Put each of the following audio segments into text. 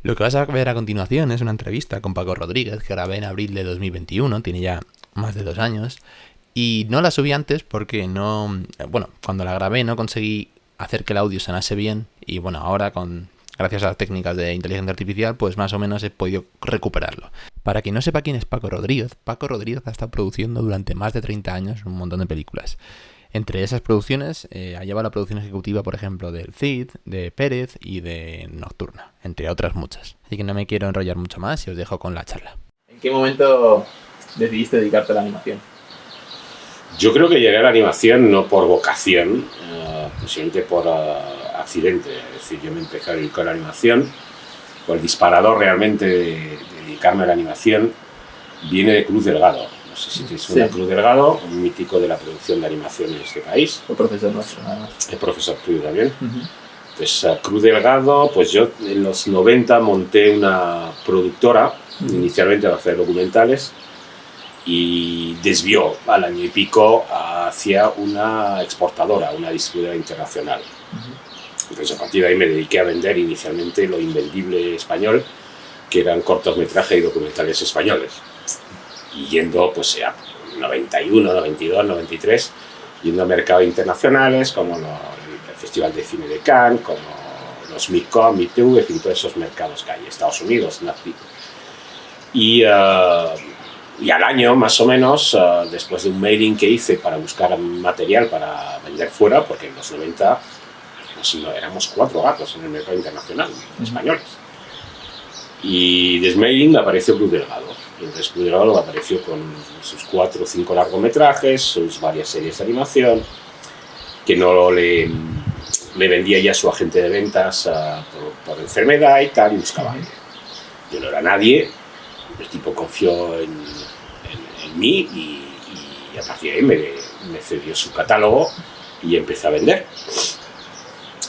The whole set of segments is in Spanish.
Lo que vas a ver a continuación es una entrevista con Paco Rodríguez que grabé en abril de 2021, tiene ya más de 2 años, y no la subí antes porque bueno, cuando la grabé no conseguí hacer que el audio sonase bien y bueno, ahora gracias a las técnicas de inteligencia artificial, pues más o menos he podido recuperarlo. Para quien no sepa quién es Paco Rodríguez ha estado produciendo durante más de 30 años un montón de películas. Entre esas producciones ha llevado la producción ejecutiva, por ejemplo, del Cid, de Pérez y de Nocturna, entre otras muchas. Así que no me quiero enrollar mucho más y os dejo con la charla. ¿En qué momento decidiste dedicarte a la animación? Yo creo que llegué a la animación no por vocación, posiblemente por accidente. Es decir, yo me empecé a dedicar a la animación, o el disparador realmente de dedicarme a la animación viene de Cruz Delgado. No sé si te suena Cruz Delgado, un mítico de la producción de animación en este país. Fue profesor nuestro, nada más. El profesor tuyo también. Pues Cruz Delgado, pues yo en los 90 monté una productora, inicialmente para hacer documentales, y desvió al año y pico hacia una exportadora, una distribuidora internacional. Entonces a partir de ahí me dediqué a vender inicialmente lo invendible español, que eran cortometrajes y documentales españoles. Y yendo pues a 91, 92, 93, yendo a mercados internacionales como el Festival de Cine de Cannes, como los MIPCOM, MIPTV, en fin, todos esos mercados que hay, Estados Unidos, NACPI. Y al año, más o menos, después de un mailing que hice para buscar material para vender fuera, porque en los 90 éramos 4 gatos en el mercado internacional, españoles. Y desde mailing apareció Cruz Delgado. Y entonces Cruz Delgado apareció con sus 4 o 5 largometrajes, sus varias series de animación, que no le vendía ya su agente de ventas por enfermedad y tal, y buscaba. Yo no era nadie, el tipo confió en mí y a partir de ahí me cedió su catálogo y empecé a vender.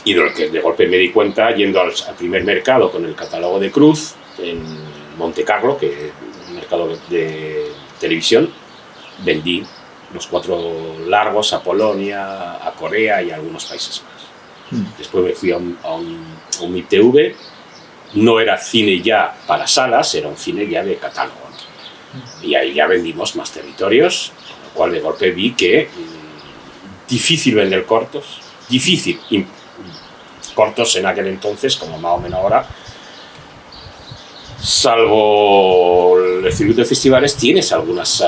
Y de golpe me di cuenta, yendo al primer mercado con el catálogo de Cruz, en Monte Carlo, que es un mercado de televisión, vendí los 4 largos a Polonia, a Corea y a algunos países más. Después me fui a un MIPTV, no era cine ya para salas, era un cine ya de catálogo, ¿no? Y ahí ya vendimos más territorios, con lo cual de golpe vi que difícil vender cortos, difícil, cortos en aquel entonces, como más o menos ahora, salvo el circuito de festivales, tienes algunas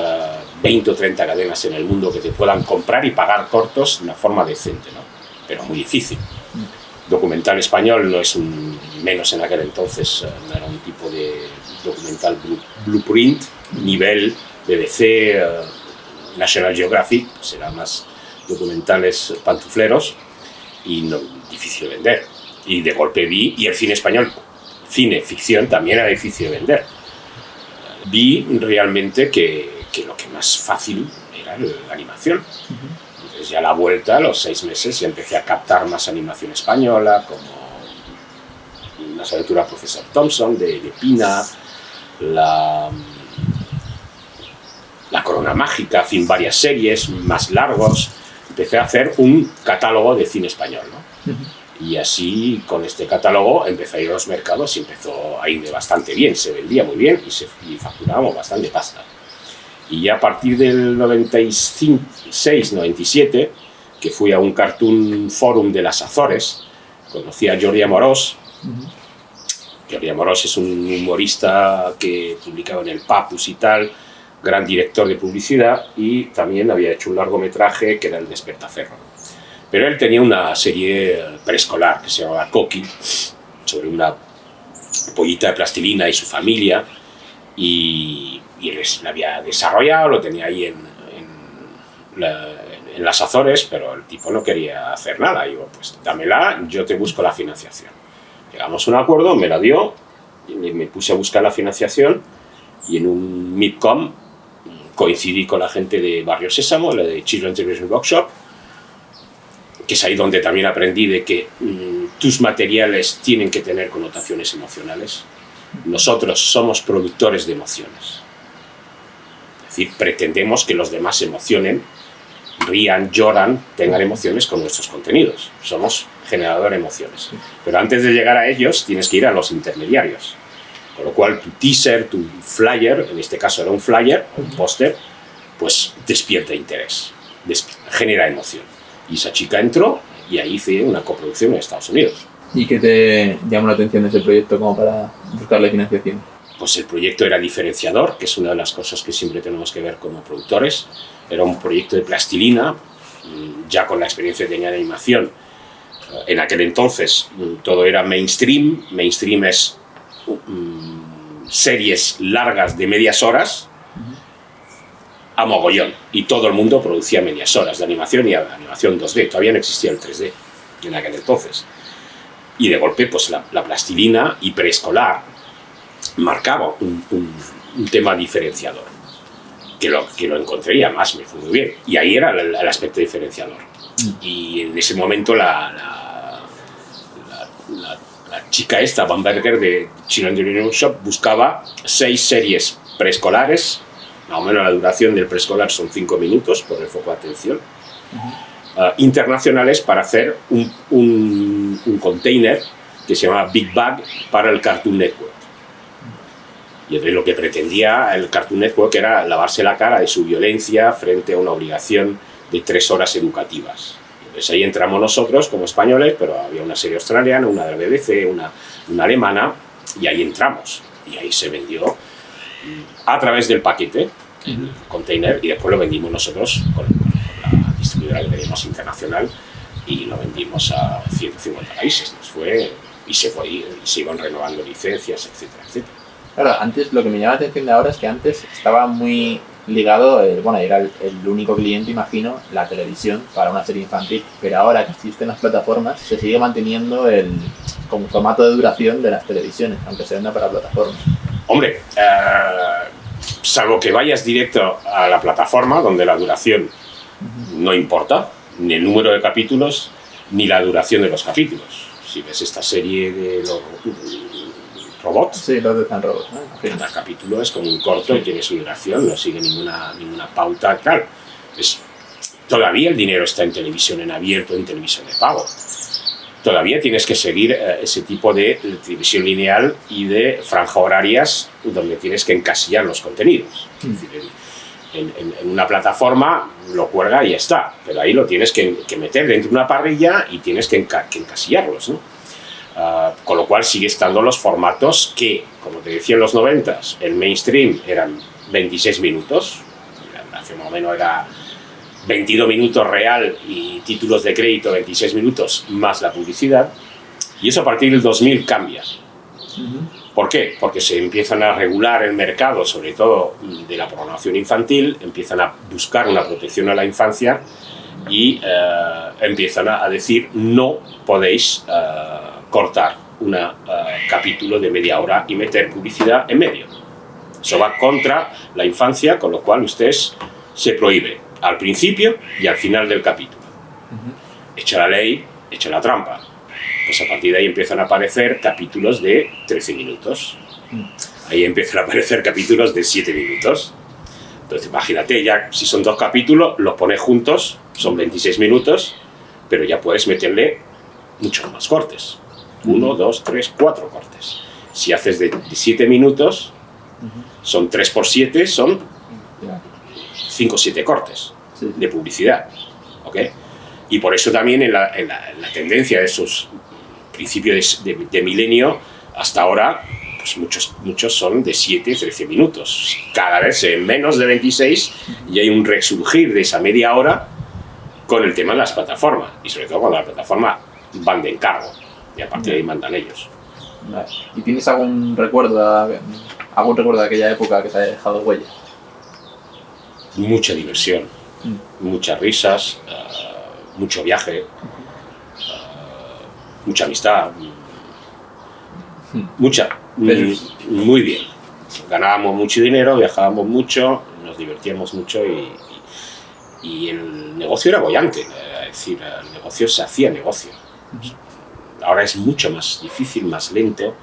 20 o 30 cadenas en el mundo que te puedan comprar y pagar cortos de una forma decente, ¿no? Pero muy difícil. Documental español no es menos en aquel entonces, no era un tipo de documental blueprint, nivel BBC, National Geographic, pues eran más documentales pantufleros y no, difícil de vender. Y de golpe vi, y el cine español, cine, ficción, también era difícil de vender. Vi realmente que lo que más fácil era la animación. Entonces ya a la vuelta, a los 6 meses, ya empecé a captar más animación española, como Las aventuras del profesor Thompson, de Pina, la Corona Mágica, en fin, varias series más largos. Empecé a hacer un catálogo de cine español, ¿no? Y así, con este catálogo, empecé a ir a los mercados y empezó a irme bastante bien, se vendía muy bien y facturábamos bastante pasta. Y ya a partir del 96, 97, que fui a un Cartoon Forum de las Azores, conocí a Jordi Amorós. Jordi Amorós es un humorista que publicaba en el Papus y tal, gran director de publicidad, y también había hecho un largometraje que era El Despertaferro. Pero él tenía una serie preescolar que se llamaba Coqui, sobre una pollita de plastilina y su familia, y él la había desarrollado, lo tenía ahí en las Azores, pero el tipo no quería hacer nada. Y digo, pues dámela, yo te busco la financiación. Llegamos a un acuerdo, me la dio, y me puse a buscar la financiación, y en un MIPCOM coincidí con la gente de Barrio Sésamo, la de Children's Television Workshop, que es ahí donde también aprendí de que tus materiales tienen que tener connotaciones emocionales. Nosotros somos productores de emociones. Es decir, pretendemos que los demás se emocionen, rían, lloran, tengan emociones con nuestros contenidos. Somos generador de emociones. Pero antes de llegar a ellos tienes que ir a los intermediarios. Con lo cual tu teaser, tu flyer, en este caso era un flyer, un póster, pues despierta interés, genera emoción. Y esa chica entró y ahí hice una coproducción en Estados Unidos. ¿Y qué te llamó la atención de ese proyecto como para buscarle financiación? Pues el proyecto era diferenciador, que es una de las cosas que siempre tenemos que ver como productores. Era un proyecto de plastilina, ya con la experiencia que tenía de animación. En aquel entonces todo era mainstream. Mainstream es series largas de medias horas a mogollón. Y todo el mundo producía medias horas de animación y animación 2D. Todavía no existía el 3D en aquel entonces. Y de golpe, pues la plastilina y preescolar marcaba un tema diferenciador. Que lo encontré y además me fue muy bien. Y ahí era el aspecto diferenciador. Y en ese momento la chica esta, Bamberger, de Children's Union Shop, buscaba 6 series preescolares. Más o menos la duración del preescolar son 5 minutos por el foco de atención. Internacionales para hacer un container que se llamaba Big Bag para el Cartoon Network. Y entonces lo que pretendía el Cartoon Network era lavarse la cara de su violencia frente a una obligación de 3 horas educativas. Entonces ahí entramos nosotros como españoles, pero había una serie australiana, una de la BBC, una alemana, y ahí entramos. Y ahí se vendió a través del paquete, el container, y después lo vendimos nosotros con la distribuidora que teníamos internacional, y lo vendimos a 150 países. Nos fue, y se iban renovando licencias, etcétera, etcétera. Claro, antes lo que me llama la atención de ahora es que antes estaba muy ligado, era el único cliente, imagino, la televisión para una serie infantil, pero ahora que existen las plataformas se sigue manteniendo como formato de duración de las televisiones, aunque se venda para plataformas. Hombre, salvo que vayas directo a la plataforma, donde la duración no importa, ni el número de capítulos, ni la duración de los capítulos. Si ves esta serie de los robots, sí, los de San Robots, ¿no? Cada capítulo es como un corto y tiene su duración, no sigue ninguna pauta, tal. Todavía el dinero está en televisión en abierto, en televisión de pago. Todavía tienes que seguir ese tipo de televisión lineal y de franja horarias donde tienes que encasillar los contenidos. Es decir, en una plataforma lo cuelga y ya está, pero ahí lo tienes que meter dentro de una parrilla y tienes que encasillarlos, ¿no? Con lo cual sigue estando los formatos que, como te decía en los 90s, el mainstream eran 26 minutos, hace más o menos era 22 minutos real y títulos de crédito 26 minutos más la publicidad, y eso a partir del 2000 cambia. ¿Por qué? Porque se empiezan a regular el mercado, sobre todo de la programación infantil, empiezan a buscar una protección a la infancia y empiezan a decir no podéis cortar un capítulo de media hora y meter publicidad en medio. Eso va contra la infancia, con lo cual ustedes se prohíbe al principio y al final del capítulo. Echa la ley, echa la trampa. Pues a partir de ahí empiezan a aparecer capítulos de 13 minutos. Ahí empiezan a aparecer capítulos de 7 minutos. Entonces imagínate, ya si son 2 capítulos, los pones juntos, son 26 minutos, pero ya puedes meterle muchos más cortes. 1, 2, 3, 4 cortes. Si haces de 7 minutos, son 3 por 7, son 5 o 7 cortes de publicidad. ¿Okay? Y por eso también en la tendencia de esos principios de milenio hasta ahora, pues muchos son de 7, 13 minutos. Cada vez en menos de 26 y hay un resurgir de esa media hora con el tema de las plataformas. Y sobre todo cuando las plataformas van de encargo y a partir de ahí mandan ellos. ¿Y tienes algún recuerdo de aquella época que te haya dejado huella? Mucha diversión, muchas risas, mucho viaje, mucha amistad, muy bien. Ganábamos mucho dinero, viajábamos mucho, nos divertíamos mucho y el negocio era boyante, es decir, el negocio se hacía negocio. Ahora es mucho más difícil, más lento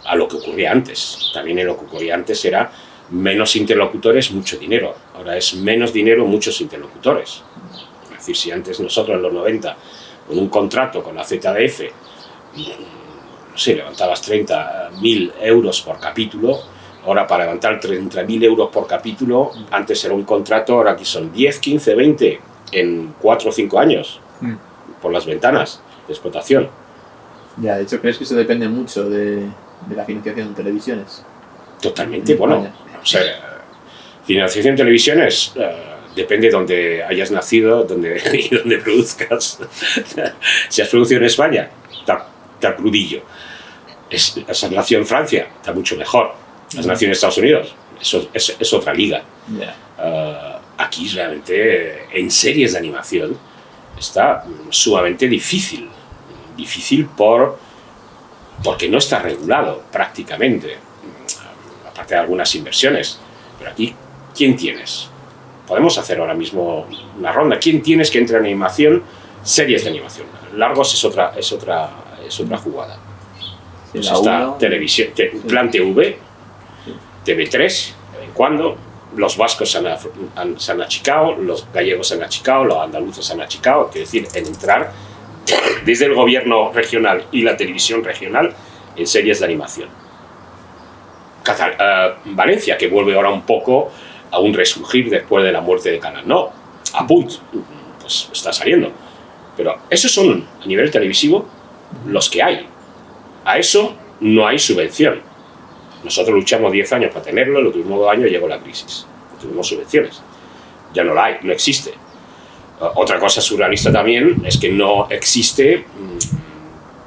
a lo que ocurría antes. También en lo que ocurría antes era menos interlocutores, mucho dinero. Ahora es menos dinero, muchos interlocutores. Es decir, si antes nosotros en los 90 con un contrato con la ZDF, no sé, levantabas 30.000 euros por capítulo. Ahora para levantar 30.000 euros por capítulo, antes era un contrato, ahora aquí son 10, 15, 20 en 4 o 5 años, por las ventanas de explotación. Ya, de hecho, ¿crees que eso depende mucho de la financiación de televisiones? Totalmente, bueno, o sea, financiación de televisiones depende de donde hayas nacido y donde produzcas. Si has producido en España, está crudillo. Has nacido en Francia, está mucho mejor. Has nacido en Estados Unidos, eso es otra liga. Aquí realmente en series de animación está sumamente difícil porque no está regulado prácticamente, aparte de algunas inversiones. Pero aquí, ¿quién tienes? Podemos hacer ahora mismo una ronda. ¿Quién tienes que entre en animación? Series de animación. Largos es otra jugada. Sí, pues está televisión, Plan TV, TV3, de vez en cuando. Los vascos se han achicado, los gallegos se han achicado, los andaluces se han achicado. Quiere decir, en entrar desde el gobierno regional y la televisión regional en series de animación. Valencia, que vuelve ahora un poco a un resurgir después de la muerte de Canal No. A punto, pues está saliendo. Pero esos son, a nivel televisivo, los que hay. A eso no hay subvención. Nosotros luchamos 10 años para tenerlo, los últimos 2 años llegó la crisis. No tuvimos subvenciones. Ya no la hay, no existe. Otra cosa surrealista también es que no existe,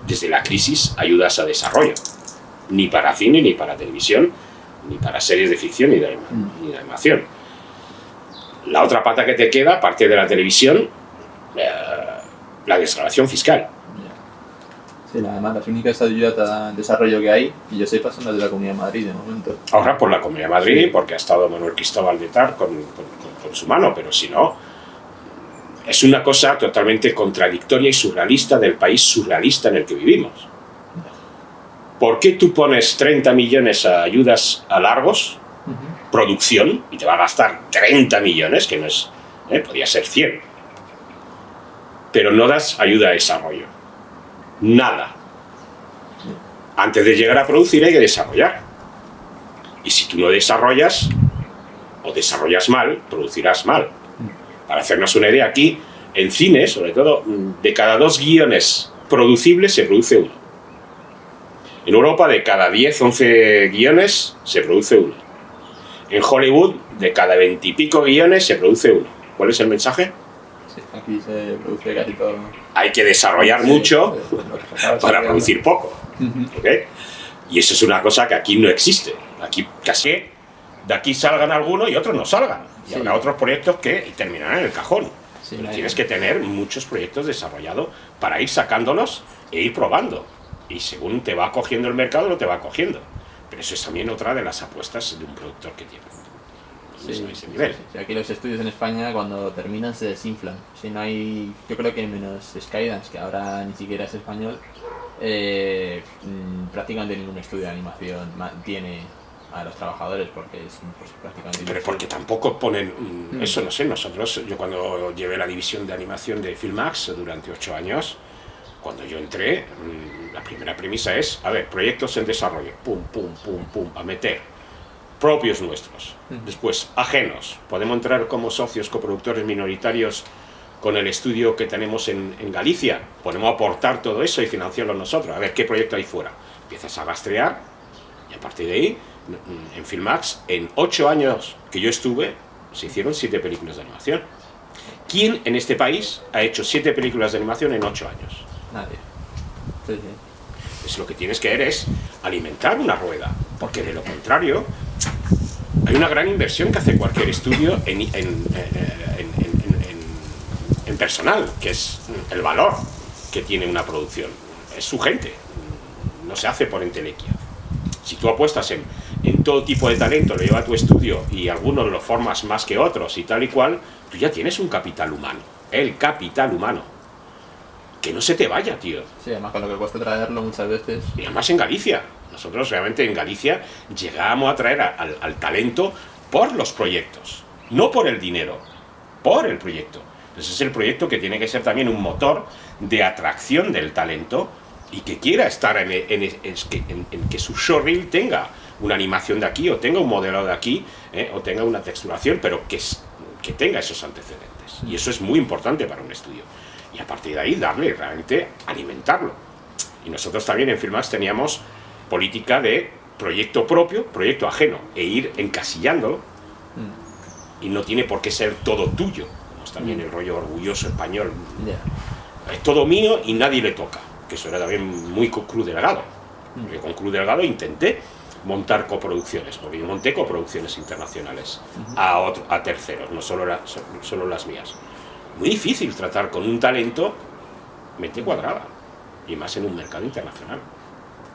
desde la crisis, ayudas a desarrollo. Ni para cine, ni para televisión, ni para series de ficción, ni de animación. La otra pata que te queda, aparte de la televisión, la desgravación fiscal. Sí, además las únicas ayudas a desarrollo que hay, y yo sepa, son las de la Comunidad de Madrid de momento. Ahora por la Comunidad de Madrid, sí, porque ha estado Manuel Cristóbal de Tar con su mano, pero si no, es una cosa totalmente contradictoria y surrealista del país surrealista en el que vivimos. ¿Por qué tú pones 30 millones a ayudas a largos, producción, y te va a gastar 30 millones, que no es, podría ser 100, pero no das ayuda a desarrollo? Nada. Antes de llegar a producir hay que desarrollar. Y si tú no desarrollas, o desarrollas mal, producirás mal. Para hacernos una idea, aquí, en cine, sobre todo, de cada 2 guiones producibles se produce uno. En Europa, de cada 10, 11 guiones, se produce uno. En Hollywood, de cada 20 y pico guiones, se produce uno. ¿Cuál es el mensaje? Sí, aquí se produce casi todo. Hay que desarrollar mucho para producir poco. ¿Okay? Y eso es una cosa que aquí no existe. Aquí casi de aquí salgan algunos y otros no salgan. Y habrá otros proyectos que terminarán en el cajón. Sí, pero tienes que tener muchos proyectos desarrollados para ir sacándolos e ir probando. Y según te va cogiendo el mercado, lo te va cogiendo. Pero eso es también otra de las apuestas de un productor que tiene. Sí, ese nivel. Sí. Aquí los estudios en España, cuando terminan, se desinflan. Si no hay, yo creo que menos Skydance, que ahora ni siquiera es español, prácticamente ningún estudio de animación mantiene a los trabajadores, porque es pues, prácticamente... Pero porque tampoco ponen eso, no sé, nosotros, yo cuando llevé la división de animación de Filmax durante 8 años, cuando yo entré, la primera premisa es, a ver, proyectos en desarrollo, pum, pum, pum, pum, a meter, propios nuestros, después ajenos, podemos entrar como socios coproductores minoritarios con el estudio que tenemos en Galicia, podemos aportar todo eso y financiarlo nosotros, a ver qué proyecto hay fuera, empiezas a rastrear y a partir de ahí, en Filmax, en 8 años que yo estuve, se hicieron 7 películas de animación. ¿Quién en este país ha hecho 7 películas de animación en 8 años? Nadie. Sí. Pues lo que tienes que hacer es alimentar una rueda, porque de lo contrario hay una gran inversión que hace cualquier estudio en personal, que es el valor que tiene una producción, es su gente, no se hace por entelequia. Si tú apuestas en todo tipo de talento, lo lleva a tu estudio y algunos lo formas más que otros y tal y cual, tú ya tienes un capital humano, el capital humano. Que no se te vaya, tío. Sí, además con lo que cuesta traerlo muchas veces. Y además en Galicia. Nosotros realmente en Galicia llegábamos a traer al talento por los proyectos. No por el dinero, por el proyecto. Entonces es el proyecto que tiene que ser también un motor de atracción del talento y que quiera estar en que su showreel tenga una animación de aquí, o tenga un modelado de aquí, o tenga una texturación, pero que tenga esos antecedentes. Y eso es muy importante para un estudio. Y a partir de ahí darle realmente, alimentarlo. Y nosotros también en Filmax teníamos política de proyecto propio, proyecto ajeno, e ir encasillándolo. Y no tiene por qué ser todo tuyo. Pues también el rollo orgulloso español. Es todo mío y nadie le toca. Que eso era también muy con Cruz Delgado. Porque con Cruz Delgado intenté montar coproducciones, porque yo monté coproducciones internacionales a terceros, no solo las mías. Muy difícil tratar con un talento mente cuadrada, y más en un mercado internacional.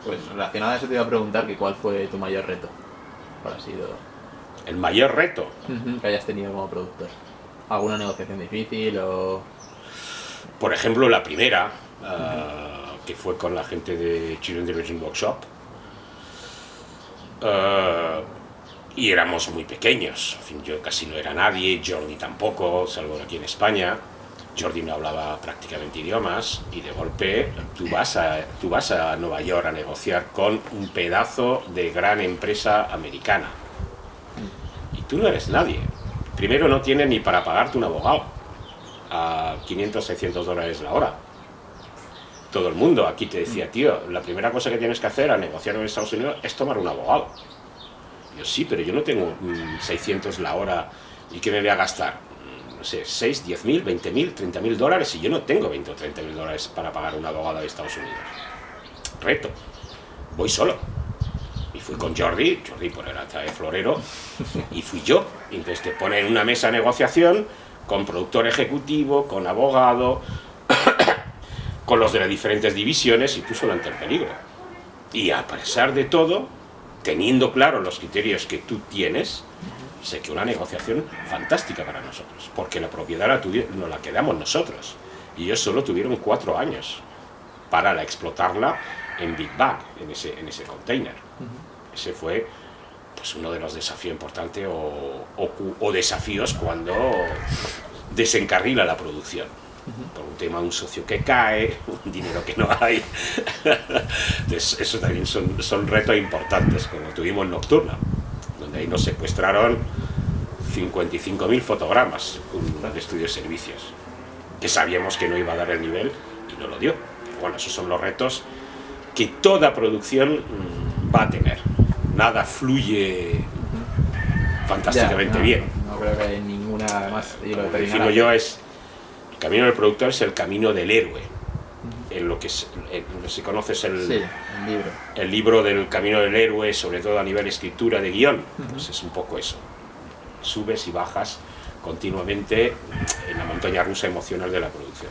Pues relacionado a eso te iba a preguntar que cuál fue tu mayor reto. ¿Cuál ha sido el mayor reto que hayas tenido como productor? ¿Alguna negociación difícil o...? Por ejemplo, la primera, que fue con la gente de Children's Direction Workshop, y éramos muy pequeños. En fin, yo casi no era nadie, Jordi tampoco, salvo aquí en España. Jordi no hablaba prácticamente idiomas, y de golpe tú vas a Nueva York a negociar con un pedazo de gran empresa americana. Y tú no eres nadie. Primero, no tienes ni para pagarte un abogado a $500-600 la hora. Todo el mundo aquí te decía, tío, la primera cosa que tienes que hacer a negociar en Estados Unidos es tomar un abogado. Yo sí, pero yo no tengo 600 la hora, ¿y qué me voy a gastar? No sé, 6, 10.000, 20.000, 30.000 dólares, y yo no tengo 20 o 30.000 dólares para pagar un abogado de Estados Unidos. Reto. Voy solo. Y fui con Jordi por era de florero, y fui yo. Y entonces te ponen en una mesa de negociación con productor ejecutivo, con abogado, con los de las diferentes divisiones, y tú solo ante el peligro. Y a pesar de todo, teniendo claro los criterios que tú tienes, sé que una negociación fantástica para nosotros, porque la propiedad nos la quedamos nosotros, y ellos solo tuvieron 4 años para explotarla en Big Bang, en ese container. Ese fue pues uno de los desafíos importantes o desafíos cuando desencarrila la producción. Por un tema de un socio que cae, un dinero que no hay. Entonces, eso también son retos importantes, como tuvimos Nocturna, donde ahí nos secuestraron 55.000 fotogramas, un estudio de servicios, que sabíamos que no iba a dar el nivel y no lo dio. Pero bueno, esos son los retos que toda producción va a tener. Nada fluye fantásticamente bien. No creo que haya ninguna más. Lo que defino yo es: el camino del productor es el camino del héroe. En lo que se conoce es el libro del camino del héroe, sobre todo a nivel escritura de guión. Pues es un poco eso. Subes y bajas continuamente en la montaña rusa emocional de la producción.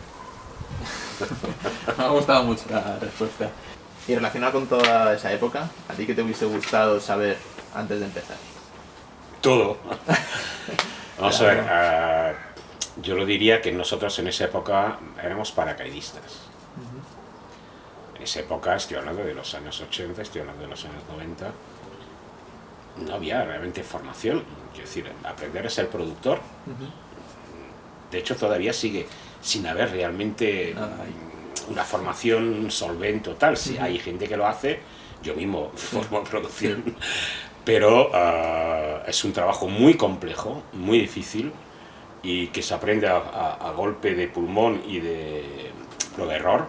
Me ha gustado mucho la respuesta. Y relacionado con toda esa época, ¿a ti qué te hubiese gustado saber antes de empezar? Todo. Vamos a ver, yo lo diría que nosotros en esa época éramos paracaidistas. En esa época, estoy hablando de los años 80, estoy hablando de los años 90, no había realmente formación. Quiero decir, aprender a ser productor, de hecho todavía sigue sin haber realmente una formación solvente o tal. Sí, hay gente que lo hace, yo mismo formo producción, pero es un trabajo muy complejo, muy difícil, y que se aprende a golpe de pulmón y de prueba de error.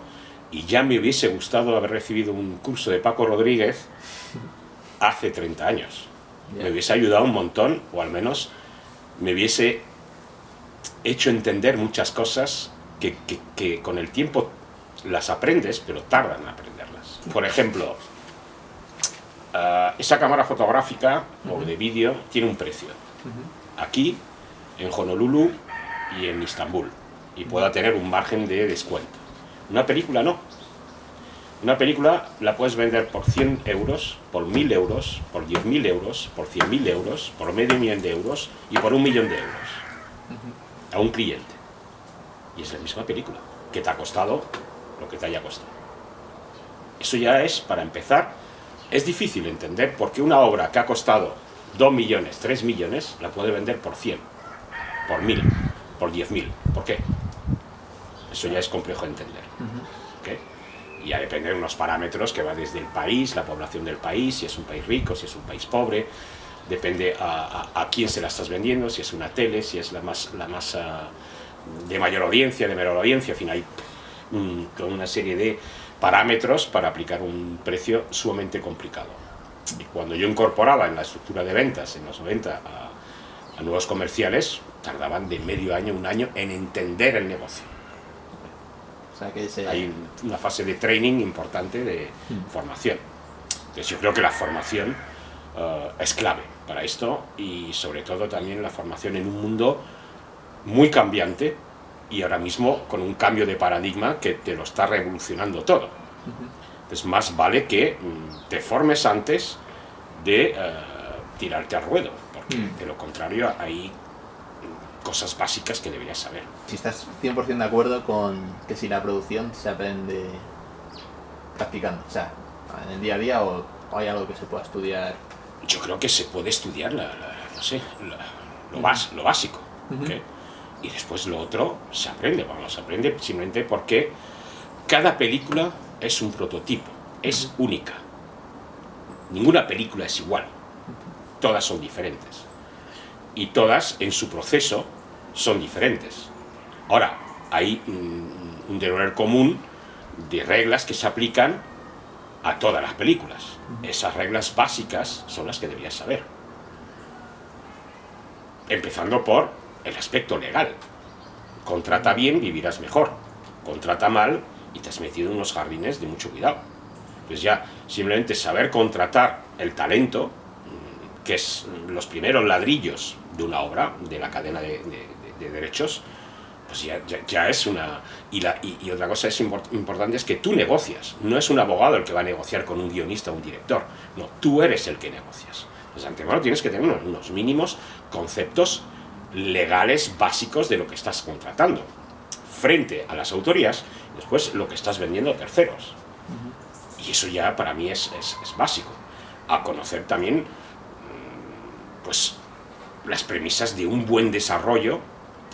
Y ya me hubiese gustado haber recibido un curso de Paco Rodríguez hace 30 años. Me hubiese ayudado un montón, o al menos me hubiese hecho entender muchas cosas que con el tiempo las aprendes, pero tardan en aprenderlas. Por ejemplo, esa cámara fotográfica o de vídeo tiene un precio. Aquí, en Honolulu y en Istambul. Y pueda tener un margen de descuento. Una película no. Una película la puedes vender por 100 euros, por 1.000 euros, por 10.000 euros, por 100.000 euros, por medio millón de euros y por 1 millón de euros. A un cliente. Y es la misma película, que te ha costado lo que te haya costado. Eso ya es, para empezar, es difícil entender por qué una obra que ha costado 2 millones, 3 millones, la puede vender por 100, por 1.000, por 10.000. ¿Por qué? Eso ya es complejo de entender. ¿Okay? Y ya depende de unos parámetros que va desde el país, la población del país, si es un país rico, si es un país pobre, depende a quién se la estás vendiendo, si es una tele, si es la más de mayor audiencia, de menor audiencia, en fin, hay toda una serie de parámetros para aplicar un precio sumamente complicado. Y cuando yo incorporaba en la estructura de ventas en los 90 a nuevos comerciales, tardaban de medio año, un año en entender el negocio. O sea, que hay una fase de training importante de formación. Entonces yo creo que la formación es clave para esto, y sobre todo también la formación en un mundo muy cambiante y ahora mismo con un cambio de paradigma que te lo está revolucionando todo. Entonces más vale que te formes antes de tirarte al ruedo, porque de lo contrario hay cosas básicas que deberías saber. Si estás 100% de acuerdo con que si la producción se aprende practicando, o sea, en el día a día, o hay algo que se pueda estudiar. Yo creo que se puede estudiar lo básico, ¿okay? Y después lo otro se aprende, se aprende simplemente porque cada película es un prototipo, es única. Ninguna película es igual, todas son diferentes. Y todas en su proceso son diferentes. Ahora, hay un denominador común de reglas que se aplican a todas las películas. Esas reglas básicas son las que deberías saber. Empezando por el aspecto legal. Contrata bien, vivirás mejor. Contrata mal y te has metido en unos jardines de mucho cuidado. Pues ya simplemente saber contratar el talento, que es los primeros ladrillos de una obra, de la cadena de derechos, pues ya es una... Y otra cosa es importante es que tú negocias. No es un abogado el que va a negociar con un guionista o un director. No, tú eres el que negocias. Pues de antemano tienes que tener unos mínimos conceptos legales básicos de lo que estás contratando frente a las autorías, y después lo que estás vendiendo a terceros. Y eso ya para mí es básico. A conocer también pues las premisas de un buen desarrollo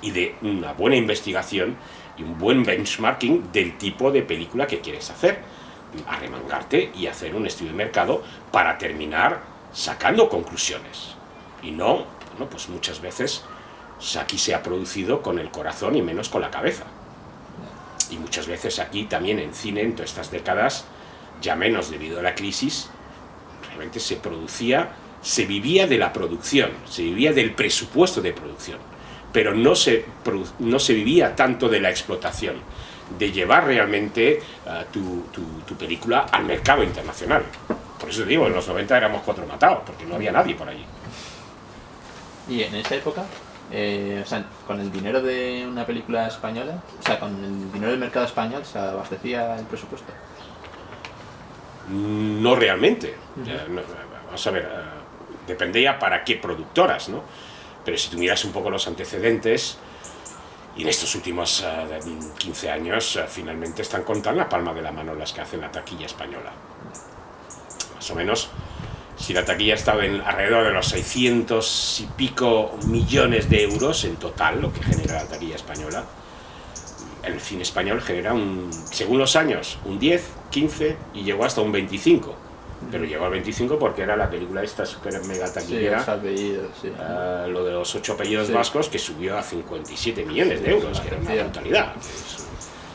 y de una buena investigación y un buen benchmarking del tipo de película que quieres hacer. Arremangarte y hacer un estudio de mercado para terminar sacando conclusiones. Y no, bueno, pues muchas veces aquí se ha producido con el corazón y menos con la cabeza. Y muchas veces aquí también en cine, en todas estas décadas, ya menos debido a la crisis, realmente se vivía de la producción, se vivía del presupuesto de producción, pero no se vivía tanto de la explotación, de llevar realmente tu película al mercado internacional. Por eso te digo, en los 90 éramos 4 matados, porque no había nadie por allí. Y en esa época, o sea, con el dinero de una película española, o sea, con el dinero del mercado español, ¿se abastecía el presupuesto? No realmente. Vamos a ver, dependía para qué productoras, ¿no? Pero si tú miras un poco los antecedentes, y en estos últimos 15 años finalmente están contando la palma de la mano las que hacen la taquilla española. Más o menos, si la taquilla estaba alrededor de los 600 y pico millones de euros en total, lo que genera la taquilla española, el cine español genera, según los años, un 10, 15 y llegó hasta un 25. Pero llegó al 25 porque era la película esta super mega taquillera, sí, apellidos, sí. Lo de los 8 apellidos vascos, que subió a 57 millones de euros, que era una brutalidad,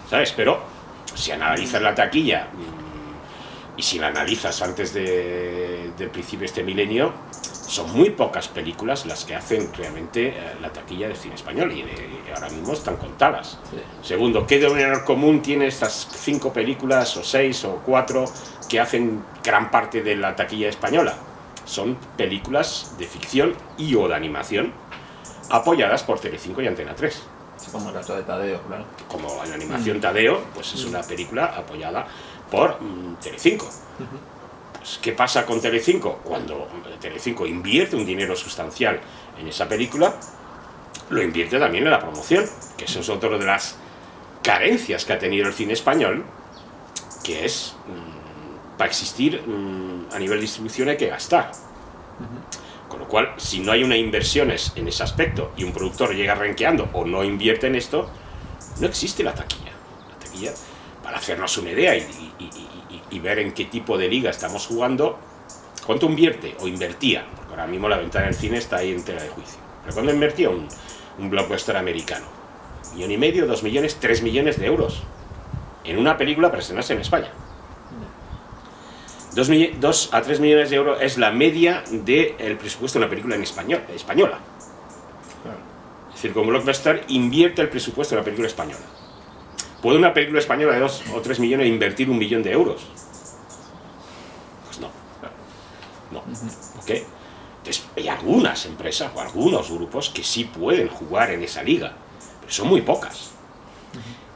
¿sabes? Pero si analizas la taquilla y si la analizas antes del principio de este milenio, son muy pocas películas las que hacen realmente la taquilla del cine español, y ahora mismo están contadas. Sí. Segundo, ¿qué denominador común tiene estas 5 películas o 6 o 4 que hacen gran parte de la taquilla española? Son películas de ficción y o de animación apoyadas por Telecinco y Antena 3. Sí, como el caso de Tadeo, claro. Como la animación Tadeo, pues es una película apoyada por Telecinco. Pues, ¿qué pasa con Telecinco? Cuando Telecinco invierte un dinero sustancial en esa película, lo invierte también en la promoción, que eso es otra de las carencias que ha tenido el cine español, que es, para existir a nivel de distribución hay que gastar. Con lo cual, si no hay una inversión en ese aspecto y un productor llega renqueando o no invierte en esto, no existe la taquilla. La taquilla, para hacernos una idea y ver en qué tipo de liga estamos jugando, ¿cuánto invierte o invertía? Porque ahora mismo la ventana del cine está ahí en tela de juicio. Pero ¿cuándo invertía un blockbuster americano? 1,5 millones, 2 millones, 3 millones de euros en una película para estrenarse en España. 2 a 3 millones de euros es la media del presupuesto de una película española. Es decir, como blockbuster invierte el presupuesto de una película española. ¿Puede una película española de 2 o 3 millones invertir 1 millón de euros? Pues no. No. ¿Ok? Entonces, hay algunas empresas o algunos grupos que sí pueden jugar en esa liga, pero son muy pocas.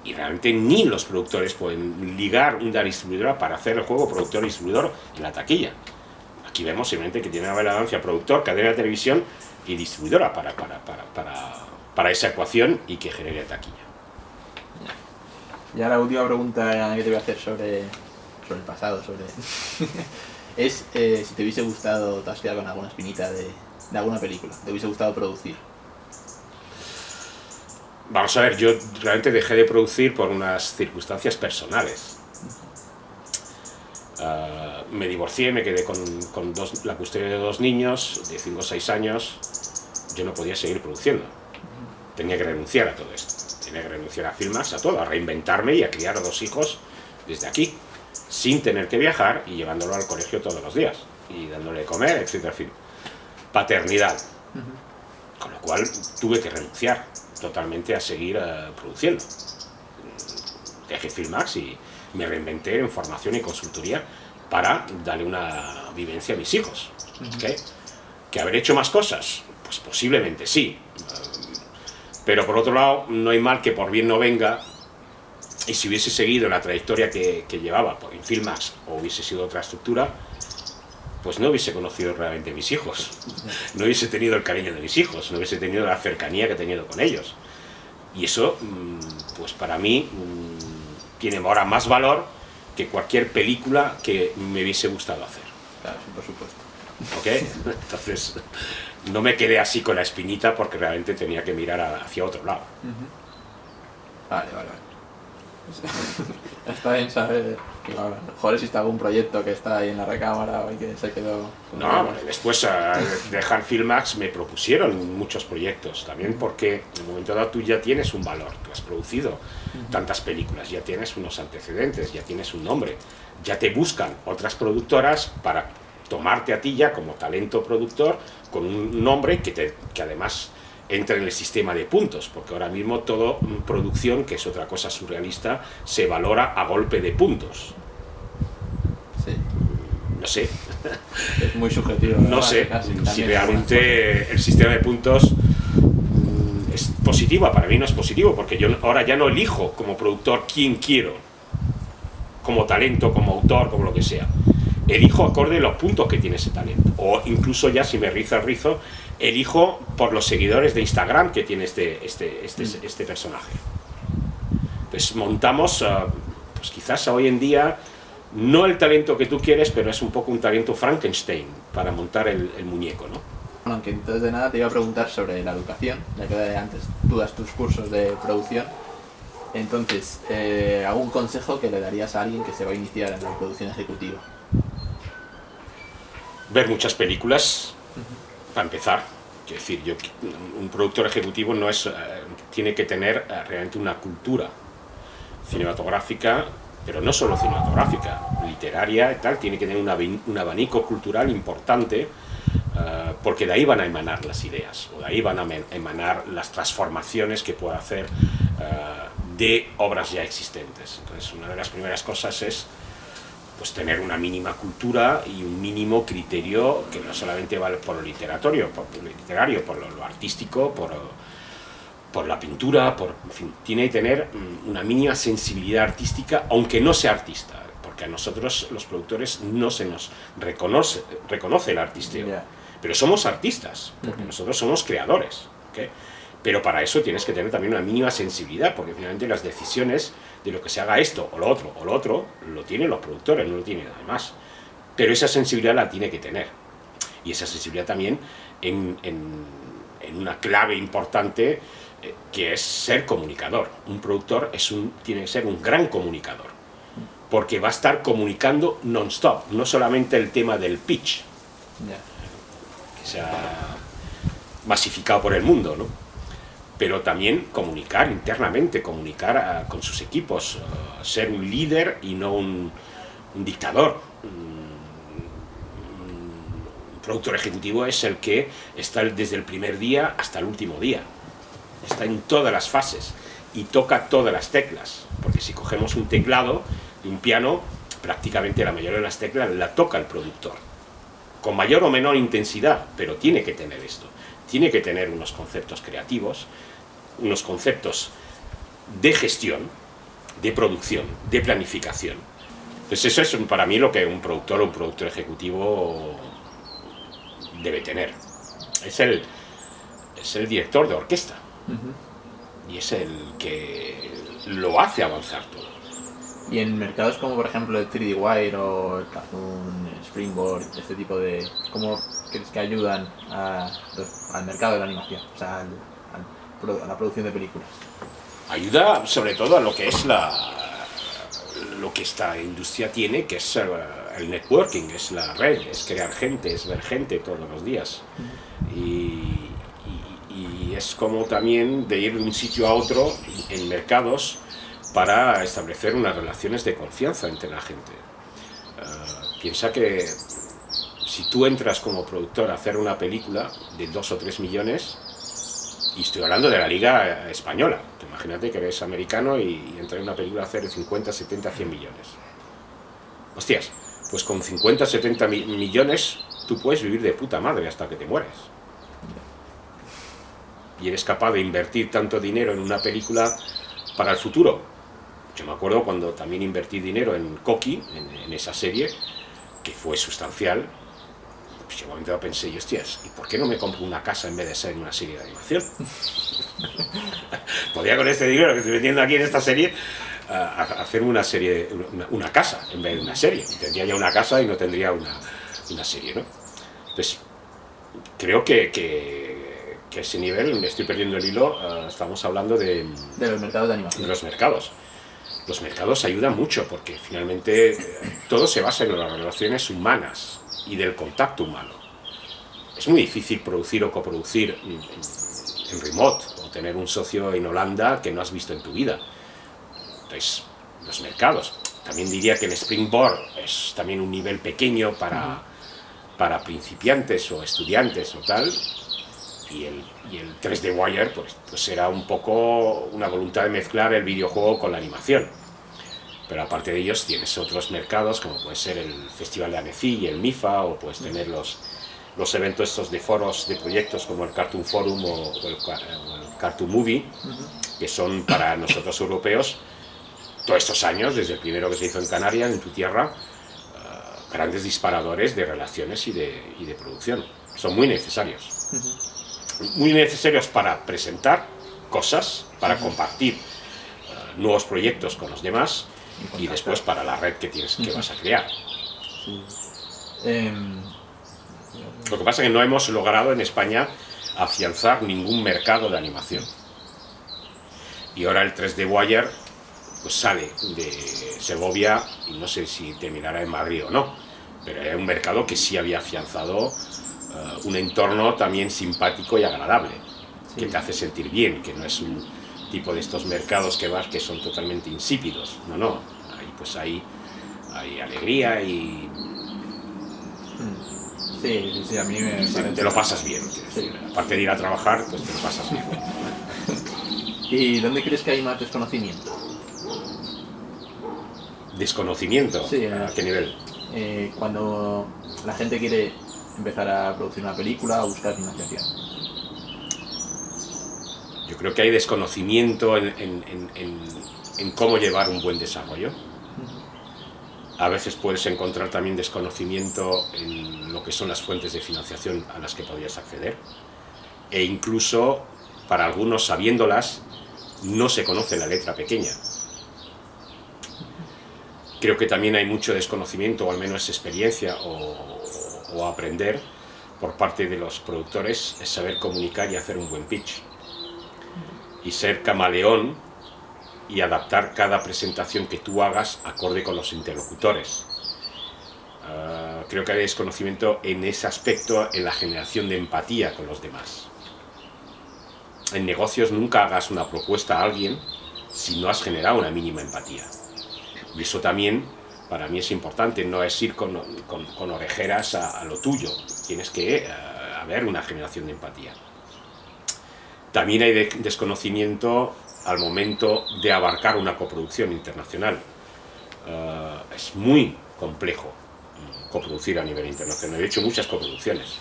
Y realmente ni los productores pueden ligar una distribuidora para hacer el juego productor-distribuidor en la taquilla. Aquí vemos simplemente que tiene una relevancia productor, cadena de televisión y distribuidora para esa ecuación y que genere taquilla. Ya la última pregunta que te voy a hacer sobre el pasado, es si te hubiese gustado, te has quedado con alguna espinita de alguna película, te hubiese gustado producir. Vamos a ver, yo realmente dejé de producir por unas circunstancias personales. Me divorcié, me quedé con la custodia de 2 niños de 5 o 6 años. Yo no podía seguir produciendo. Tenía que renunciar a todo esto. Tenía que renunciar a Filmax, a todo, a reinventarme y a criar a 2 hijos desde aquí, sin tener que viajar y llevándolo al colegio todos los días y dándole de comer, etcétera, en fin. Paternidad. Con lo cual tuve que renunciar totalmente a seguir produciendo. Dejé Filmax y me reinventé en formación y consultoría para darle una vivencia a mis hijos. ¿Okay? ¿Que haber hecho más cosas? Pues posiblemente sí. Pero por otro lado, no hay mal que por bien no venga, y si hubiese seguido la trayectoria que llevaba en Filmax o hubiese sido otra estructura, pues no hubiese conocido realmente a mis hijos, no hubiese tenido el cariño de mis hijos, no hubiese tenido la cercanía que he tenido con ellos. Y eso, pues para mí, tiene ahora más valor que cualquier película que me hubiese gustado hacer. Claro, por supuesto. ¿Ok? Entonces, no me quedé así con la espinita porque realmente tenía que mirar hacia otro lado. Vale. Está bien saber. A lo mejor existe algún proyecto que está ahí en la recámara o que se quedó. No, después de dejar Filmax me propusieron muchos proyectos también, porque en el momento dado tú ya tienes un valor, tú has producido tantas películas, ya tienes unos antecedentes, ya tienes un nombre, ya te buscan otras productoras para tomarte a ti ya como talento productor con un nombre que además entra en el sistema de puntos, porque ahora mismo toda producción, que es otra cosa surrealista, se valora a golpe de puntos. Sí. No sé. Es muy subjetivo. No sé si realmente el sistema de puntos es positivo. Para mí no es positivo, porque yo ahora ya no elijo como productor quién quiero, como talento, como autor, como lo que sea. Elijo acorde a los puntos que tiene ese talento. O incluso ya, si me riza el rizo, elijo por los seguidores de Instagram que tiene este personaje. Pues montamos, pues quizás hoy en día, no el talento que tú quieres, pero es un poco un talento Frankenstein para montar el muñeco, ¿no? Bueno, aunque entonces de nada te iba a preguntar sobre la educación, ya que antes tú das tus cursos de producción. Entonces, ¿algún consejo que le darías a alguien que se va a iniciar en la producción ejecutiva? Ver muchas películas, para empezar. Quiero decir, un productor ejecutivo no es, tiene que tener realmente una cultura cinematográfica, pero no solo cinematográfica, literaria y tal, tiene que tener un abanico cultural importante, porque de ahí van a emanar las ideas, o de ahí van a emanar las transformaciones que pueda hacer de obras ya existentes. Entonces, una de las primeras cosas es pues tener una mínima cultura y un mínimo criterio que no solamente vale por lo literario, por lo artístico, por la pintura, en fin, tiene que tener una mínima sensibilidad artística, aunque no sea artista, porque a nosotros los productores no se nos reconoce el artisteo, pero somos artistas, porque nosotros somos creadores, ¿okay? Pero para eso tienes que tener también una mínima sensibilidad, porque finalmente las decisiones de lo que se haga esto o lo otro, lo tienen los productores, no lo tienen nadie más. Pero esa sensibilidad la tiene que tener. Y esa sensibilidad también en una clave importante que es ser comunicador. Un productor tiene que ser un gran comunicador, porque va a estar comunicando non-stop, no solamente el tema del pitch, que se ha masificado por el mundo, ¿no? Pero también comunicar internamente, comunicar con sus equipos, ser un líder y no un dictador. Un productor ejecutivo es el que está desde el primer día hasta el último día. Está en todas las fases y toca todas las teclas, porque si cogemos un teclado de un piano, prácticamente la mayoría de las teclas la toca el productor, con mayor o menor intensidad, pero tiene que tener esto, tiene que tener unos conceptos creativos, unos conceptos de gestión, de producción, de planificación. Entonces eso es para mí lo que un productor o un productor ejecutivo debe tener. Es el director de orquesta. Y es el que lo hace avanzar todo. Y en mercados como por ejemplo el 3D Wire o el Cartoon, el Springboard, este tipo de... ¿Cómo crees que ayudan al mercado de la animación? O sea, a la producción de películas. Ayuda sobre todo a lo que es lo que esta industria tiene, que es el networking, es la red, es crear gente, es ver gente todos los días. Y es como también de ir de un sitio a otro en mercados para establecer unas relaciones de confianza entre la gente. Piensa que si tú entras como productor a hacer una película de 2 o 3 millones, y estoy hablando de la liga española, imagínate que eres americano y entras en una película a hacer 50, 70, 100 millones. Hostias, pues con 50, 70 millones tú puedes vivir de puta madre hasta que te mueres. Y eres capaz de invertir tanto dinero en una película para el futuro. Yo me acuerdo cuando también invertí dinero en Coqui, en esa serie, que fue sustancial. Pues en un momento pensé, hostias, ¿y por qué no me compro una casa en vez de ser una serie de animación? Podría con este dinero que estoy metiendo aquí en esta serie hacer una serie, una casa en vez de una serie. Tendría ya una casa y no tendría una serie, ¿no? Entonces, creo que a ese nivel, me estoy perdiendo el hilo, estamos hablando de los mercados de animación. De los mercados. Los mercados ayudan mucho porque finalmente todo se basa en las relaciones humanas y del contacto humano. Es muy difícil producir o coproducir en remote o tener un socio en Holanda que no has visto en tu vida. Entonces, los mercados. También diría que el Springboard es también un nivel pequeño para principiantes o estudiantes o tal. Y el 3D Wire pues era un poco una voluntad de mezclar el videojuego con la animación. Pero aparte de ellos tienes otros mercados como puede ser el Festival de Annecy y el MIFA, o puedes tener los eventos estos de foros de proyectos como el Cartoon Forum o el Cartoon Movie, que son para nosotros europeos todos estos años, desde el primero que se hizo en Canarias, en tu tierra, grandes disparadores de relaciones y de producción. Son muy necesarios. Muy necesarios para presentar cosas, para compartir nuevos proyectos con los demás y después para la red que vas a crear. Lo que pasa es que no hemos logrado en España afianzar ningún mercado de animación. Y ahora el 3D Wire pues sale de Segovia y no sé si terminará en Madrid o no, pero es un mercado que sí había afianzado un entorno también simpático y agradable, que te hace sentir bien, que no es un tipo de estos mercados que vas que son totalmente insípidos. No, ahí pues hay alegría y... Sí, a mí me parece... Te lo pasas bien, decir. Aparte de ir a trabajar, pues te lo pasas bien. ¿Y dónde crees que hay más desconocimiento? ¿Desconocimiento? Sí, ¿a qué nivel? Cuando la gente quiere empezar a producir una película o buscar financiación. Yo creo que hay desconocimiento en cómo llevar un buen desarrollo. A veces puedes encontrar también desconocimiento en lo que son las fuentes de financiación a las que podrías acceder. E incluso, para algunos, sabiéndolas, no se conoce la letra pequeña. Creo que también hay mucho desconocimiento, o al menos experiencia, o aprender por parte de los productores es saber comunicar y hacer un buen pitch. Y ser camaleón y adaptar cada presentación que tú hagas acorde con los interlocutores. Creo que hay desconocimiento en ese aspecto, en la generación de empatía con los demás. En negocios nunca hagas una propuesta a alguien si no has generado una mínima empatía. Y eso también para mí es importante, no es ir con orejeras a lo tuyo. Tienes que haber una generación de empatía. También hay desconocimiento al momento de abarcar una coproducción internacional. Es muy complejo coproducir a nivel internacional. He hecho muchas coproducciones,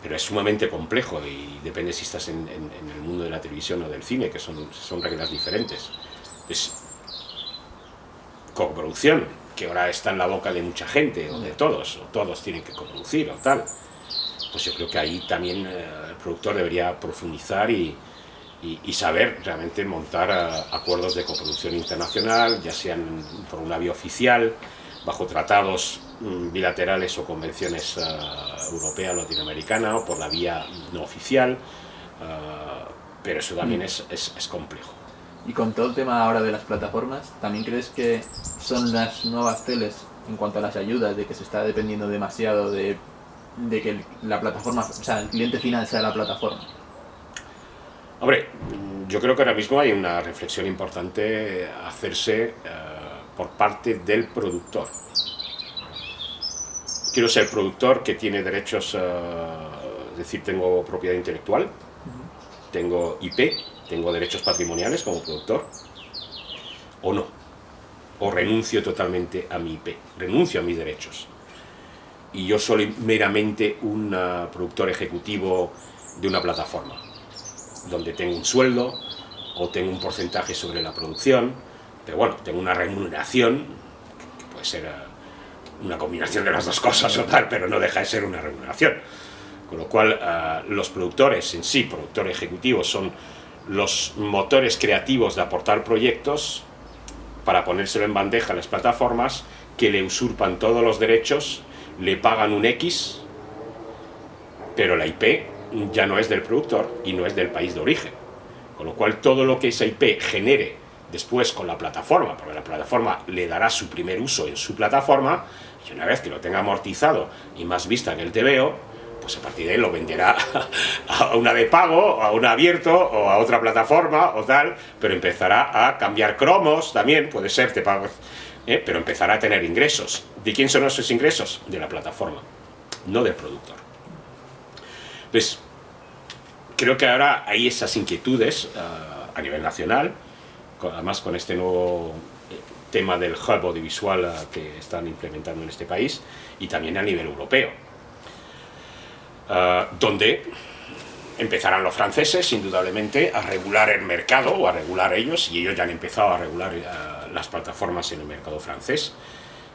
pero es sumamente complejo y depende si estás en el mundo de la televisión o del cine, que son reglas diferentes. Es coproducción, que ahora está en la boca de mucha gente, o de todos, o todos tienen que coproducir o tal. Pues yo creo que ahí también el productor debería profundizar y saber realmente montar acuerdos de coproducción internacional, ya sean por una vía oficial, bajo tratados bilaterales o convenciones europea o latinoamericana, o por la vía no oficial, pero eso también es complejo. Y con todo el tema ahora de las plataformas, ¿también crees que son las nuevas teles en cuanto a las ayudas, de que se está dependiendo demasiado de que la plataforma, o sea, el cliente final sea la plataforma? Hombre, yo creo que ahora mismo hay una reflexión importante a hacerse por parte del productor. Quiero ser productor que tiene derechos, es decir, tengo propiedad intelectual, tengo IP, tengo derechos patrimoniales como productor, o no, o renuncio totalmente a mi IP, renuncio a mis derechos. Y yo soy meramente un productor ejecutivo de una plataforma, donde tengo un sueldo o tengo un porcentaje sobre la producción, pero bueno, tengo una remuneración, que puede ser una combinación de las dos cosas o tal, pero no deja de ser una remuneración. Con lo cual, los productores en sí, productor ejecutivo, son los motores creativos de aportar proyectos para ponérselo en bandeja a las plataformas que le usurpan todos los derechos, le pagan un X, pero la IP ya no es del productor y no es del país de origen. Con lo cual todo lo que esa IP genere después con la plataforma, porque la plataforma le dará su primer uso en su plataforma, y una vez que lo tenga amortizado y más vista que el TVO, pues a partir de ahí lo venderá a una de pago, a un abierto o a otra plataforma o tal, pero empezará a cambiar cromos también, puede ser, te pago, pero empezará a tener ingresos. ¿De quién son esos ingresos? De la plataforma, no del productor. Pues creo que ahora hay esas inquietudes a nivel nacional, además con este nuevo tema del hub audiovisual que están implementando en este país, y también a nivel europeo, donde empezarán los franceses indudablemente a regular el mercado, o a regular ellos, y ellos ya han empezado a regular las plataformas en el mercado francés,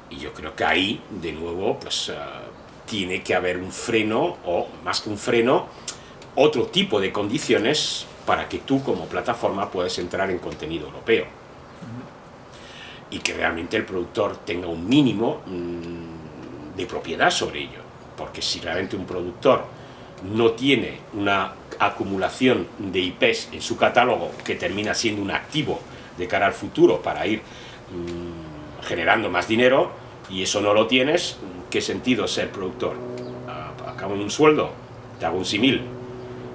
y yo creo que ahí de nuevo pues tiene que haber un freno, o más que un freno, otro tipo de condiciones para que tú como plataforma puedas entrar en contenido europeo y que realmente el productor tenga un mínimo de propiedad sobre ello, porque si realmente un productor no tiene una acumulación de IPs en su catálogo que termina siendo un activo de cara al futuro para ir generando más dinero, y eso no lo tienes, ¿qué sentido ser productor? Acabo en un sueldo, te hago un símil.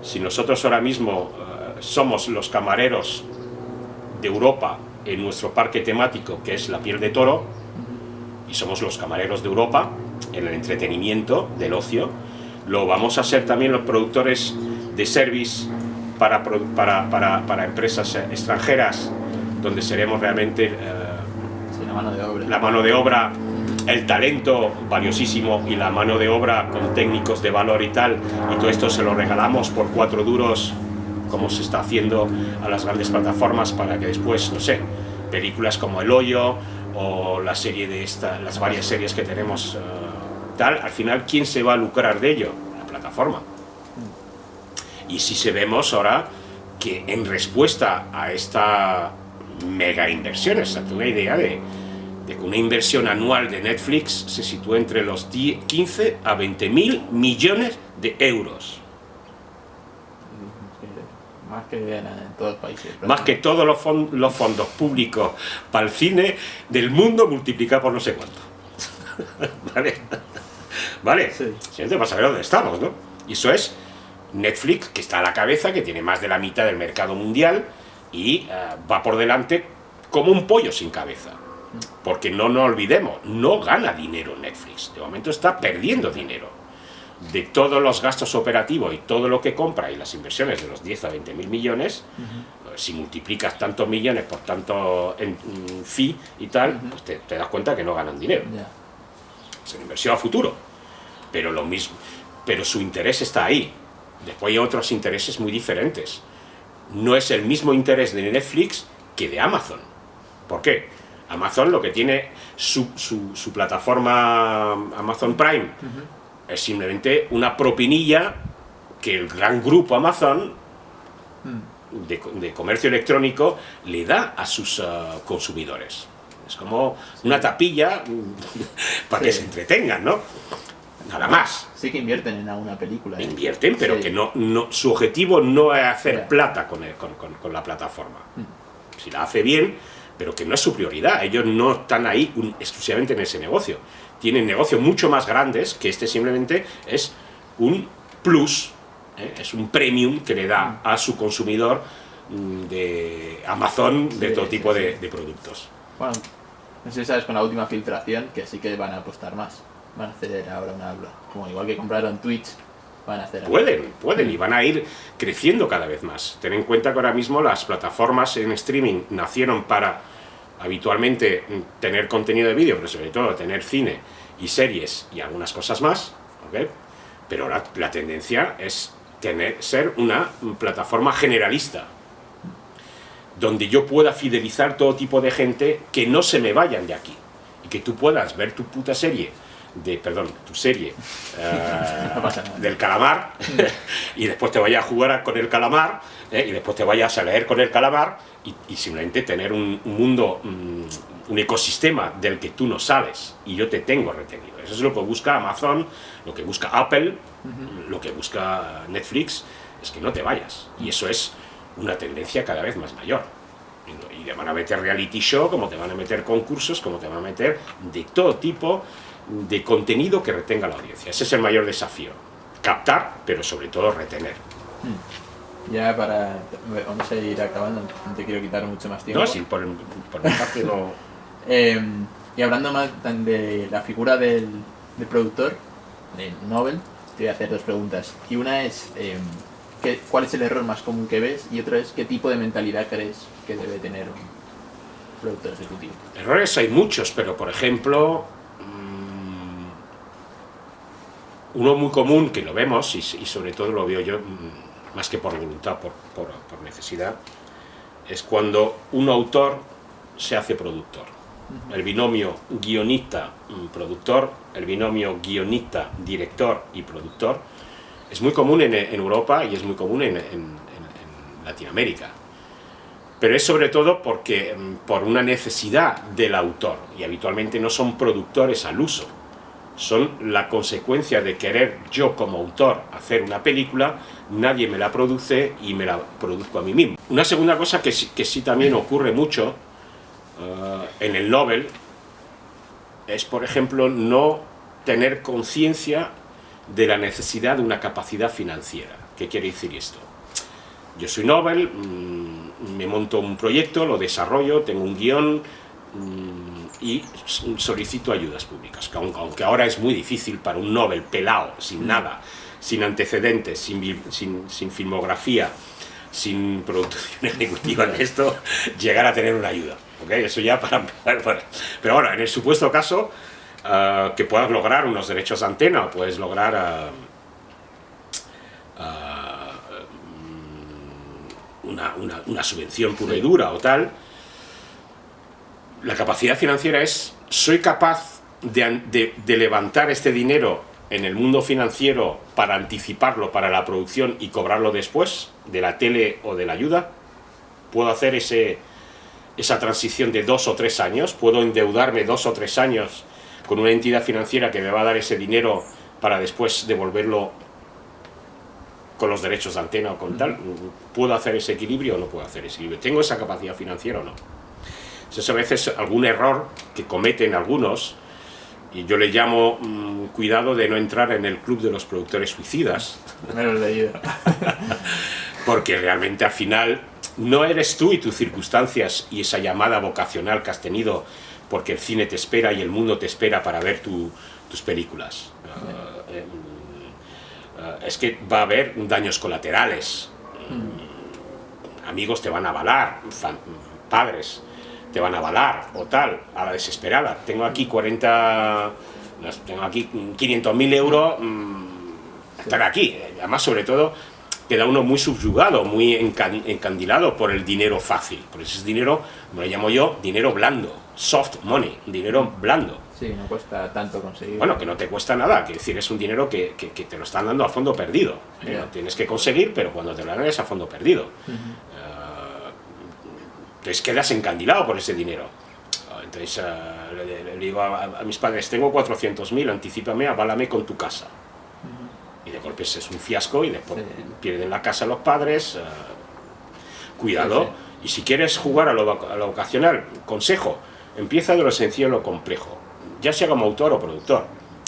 Si nosotros ahora mismo somos los camareros de Europa en nuestro parque temático, que es la piel de toro, y somos los camareros de Europa en el entretenimiento, del ocio, lo vamos a ser también los productores de service para empresas extranjeras, donde seremos realmente la mano de obra, el talento valiosísimo y la mano de obra con técnicos de valor y tal, y todo esto se lo regalamos por 4 duros, como se está haciendo a las grandes plataformas, para que después, no sé, películas como El Hoyo o la serie de las varias series que tenemos tal, al final, ¿quién se va a lucrar de ello? La plataforma. Y si se vemos ahora que en respuesta a esta mega inversión, es una idea de de que una inversión anual de Netflix se sitúa entre los 15 a 20.000 millones de euros. Más que en todos los países. Más que todos los fondos públicos para el cine del mundo multiplicado por no sé cuánto. ¿Vale? ¿Vale? Sí. Siguiente, para saber dónde estamos, ¿no? Y eso es Netflix, que está a la cabeza, que tiene más de la mitad del mercado mundial y va por delante como un pollo sin cabeza. Porque no nos olvidemos, no gana dinero Netflix. De momento está perdiendo dinero. De todos los gastos operativos y todo lo que compra y las inversiones de los 10 a 20 mil millones, si multiplicas tantos millones por tanto en fee y tal, pues te das cuenta que no ganan dinero. Es una inversión a futuro, pero lo mismo, pero su interés está ahí. Después hay otros intereses muy diferentes. No es el mismo interés de Netflix que de Amazon. ¿Por qué? Amazon lo que tiene su plataforma Amazon Prime es simplemente una propinilla que el gran grupo Amazon de comercio electrónico le da a sus consumidores. Es como una tapilla para que se entretengan, ¿no? Nada más. Sí que invierten en alguna película. Invierten, pero que no, su objetivo no es hacer plata con la plataforma. Si la hace bien, pero que no es su prioridad. Ellos no están ahí exclusivamente en ese negocio. Tienen negocios mucho más grandes, que este simplemente es un plus, es un premium que le da a su consumidor de Amazon, de todo tipo de productos. Bueno, no sé si sabes con la última filtración que sí que van a apostar más. Van a hacer ahora una aula. Como igual que compraron Twitch, van a hacer... Pueden y van a ir creciendo cada vez más. Ten en cuenta que ahora mismo las plataformas en streaming nacieron para habitualmente tener contenido de vídeo, pero sobre todo tener cine y series y algunas cosas más, ¿okay? Pero ahora la tendencia es ser una plataforma generalista, donde yo pueda fidelizar todo tipo de gente, que no se me vayan de aquí, y que tú puedas ver tu puta serie, tu serie del calamar, y después te vayas a jugar con el calamar, y después te vayas a leer con el calamar, y simplemente tener un mundo, un ecosistema del que tú no sales, y yo te tengo retenido. Eso es lo que busca Amazon, lo que busca Apple, lo que busca Netflix, es que no te vayas, y eso es una tendencia cada vez más mayor. Y te van a meter reality show, como te van a meter concursos, como te van a meter de todo tipo de contenido que retenga la audiencia. Ese es el mayor desafío. Captar, pero sobre todo retener. Ya vamos a ir acabando, no te quiero quitar mucho más tiempo. No, sí, por mi parte no... Y hablando más de la figura del productor, del Nobel, te voy a hacer dos preguntas. Y una es, ¿cuál es el error más común que ves? Y otra es, ¿qué tipo de mentalidad crees que debe tener un productor ejecutivo? Errores hay muchos, pero por ejemplo, uno muy común que lo vemos, y sobre todo lo veo yo, más que por voluntad, por necesidad, es cuando un autor se hace productor. El binomio guionista-productor, el binomio guionista-director y productor, es muy común en Europa y es muy común en Latinoamérica. Pero es sobre todo por una necesidad del autor, y habitualmente no son productores al uso. Son la consecuencia de querer yo como autor hacer una película, nadie me la produce y me la produzco a mí mismo. Una segunda cosa que sí también ocurre mucho en el Nobel es, por ejemplo, no tener conciencia de la necesidad de una capacidad financiera. ¿Qué quiere decir esto? Yo soy Nobel, me monto un proyecto, lo desarrollo, tengo un guión y solicito ayudas públicas, aunque ahora es muy difícil para un Nobel pelado, sin nada, sin antecedentes, sin filmografía, sin producción ejecutiva de esto, llegar a tener una ayuda. ¿Okay? Eso ya para empezar. Pero ahora, en el supuesto caso que puedas lograr unos derechos de antena o puedes lograr una subvención pura y dura o tal, la capacidad financiera es: soy capaz de levantar este dinero en el mundo financiero para anticiparlo para la producción y cobrarlo después de la tele o de la ayuda. ¿Puedo hacer esa transición de 2 o 3 años, puedo endeudarme 2 o 3 años con una entidad financiera que me va a dar ese dinero para después devolverlo con los derechos de antena o con tal. ¿Puedo hacer ese equilibrio o no puedo hacer ese equilibrio? ¿Tengo esa capacidad financiera o no? Eso a veces algún error que cometen algunos, y yo le llamo cuidado de no entrar en el club de los productores suicidas. Me lo he leído. Porque realmente al final no eres tú y tus circunstancias y esa llamada vocacional que has tenido porque el cine te espera y el mundo te espera para ver tus películas. Es que va a haber daños colaterales. Amigos te van a avalar, padres te van a avalar o tal, a la desesperada. Tengo aquí 500.000 euros, estar aquí. Además, sobre todo, queda uno muy subyugado, muy encandilado por el dinero fácil. Por eso es dinero, como le llamo yo, dinero blando, soft money, dinero blando. Sí, no cuesta tanto conseguir. Bueno, que no te cuesta nada, que decir, es un dinero que te lo están dando a fondo perdido. Lo tienes que conseguir, pero cuando te lo dan es a fondo perdido. Entonces quedas encandilado por ese dinero. Entonces le digo a mis padres, tengo 400.000, anticípame, aválame con tu casa. Y de golpe es un fiasco y después pierden la casa los padres. Cuidado. Y si quieres jugar a lo vocacional, consejo, empieza de lo sencillo a lo complejo. Ya sea como autor o productor,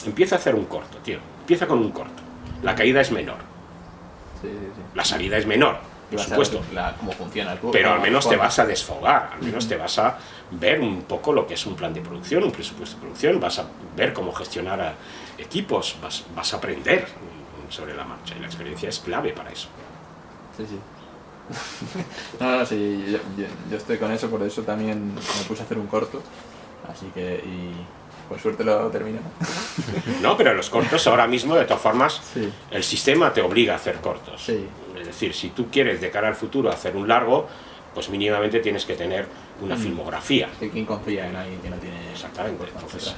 empieza a hacer un corto, tío. Empieza con un corto. La caída es menor. La salida es menor, por supuesto. Cómo funciona el club, pero al menos te vas a desfogar, al menos te vas a ver un poco lo que es un plan de producción, un presupuesto de producción, vas a ver cómo gestionar a equipos, vas a aprender sobre la marcha y la experiencia es clave para eso. No, sí, yo estoy con eso, por eso también me puse a hacer un corto, así que, y por suerte lo terminé. No, pero los cortos ahora mismo, de todas formas, el sistema te obliga a hacer cortos. Es decir, si tú quieres de cara al futuro hacer un largo, pues mínimamente tienes que tener una filmografía. ¿Quién confía en alguien que no tiene? Exactamente. Entonces,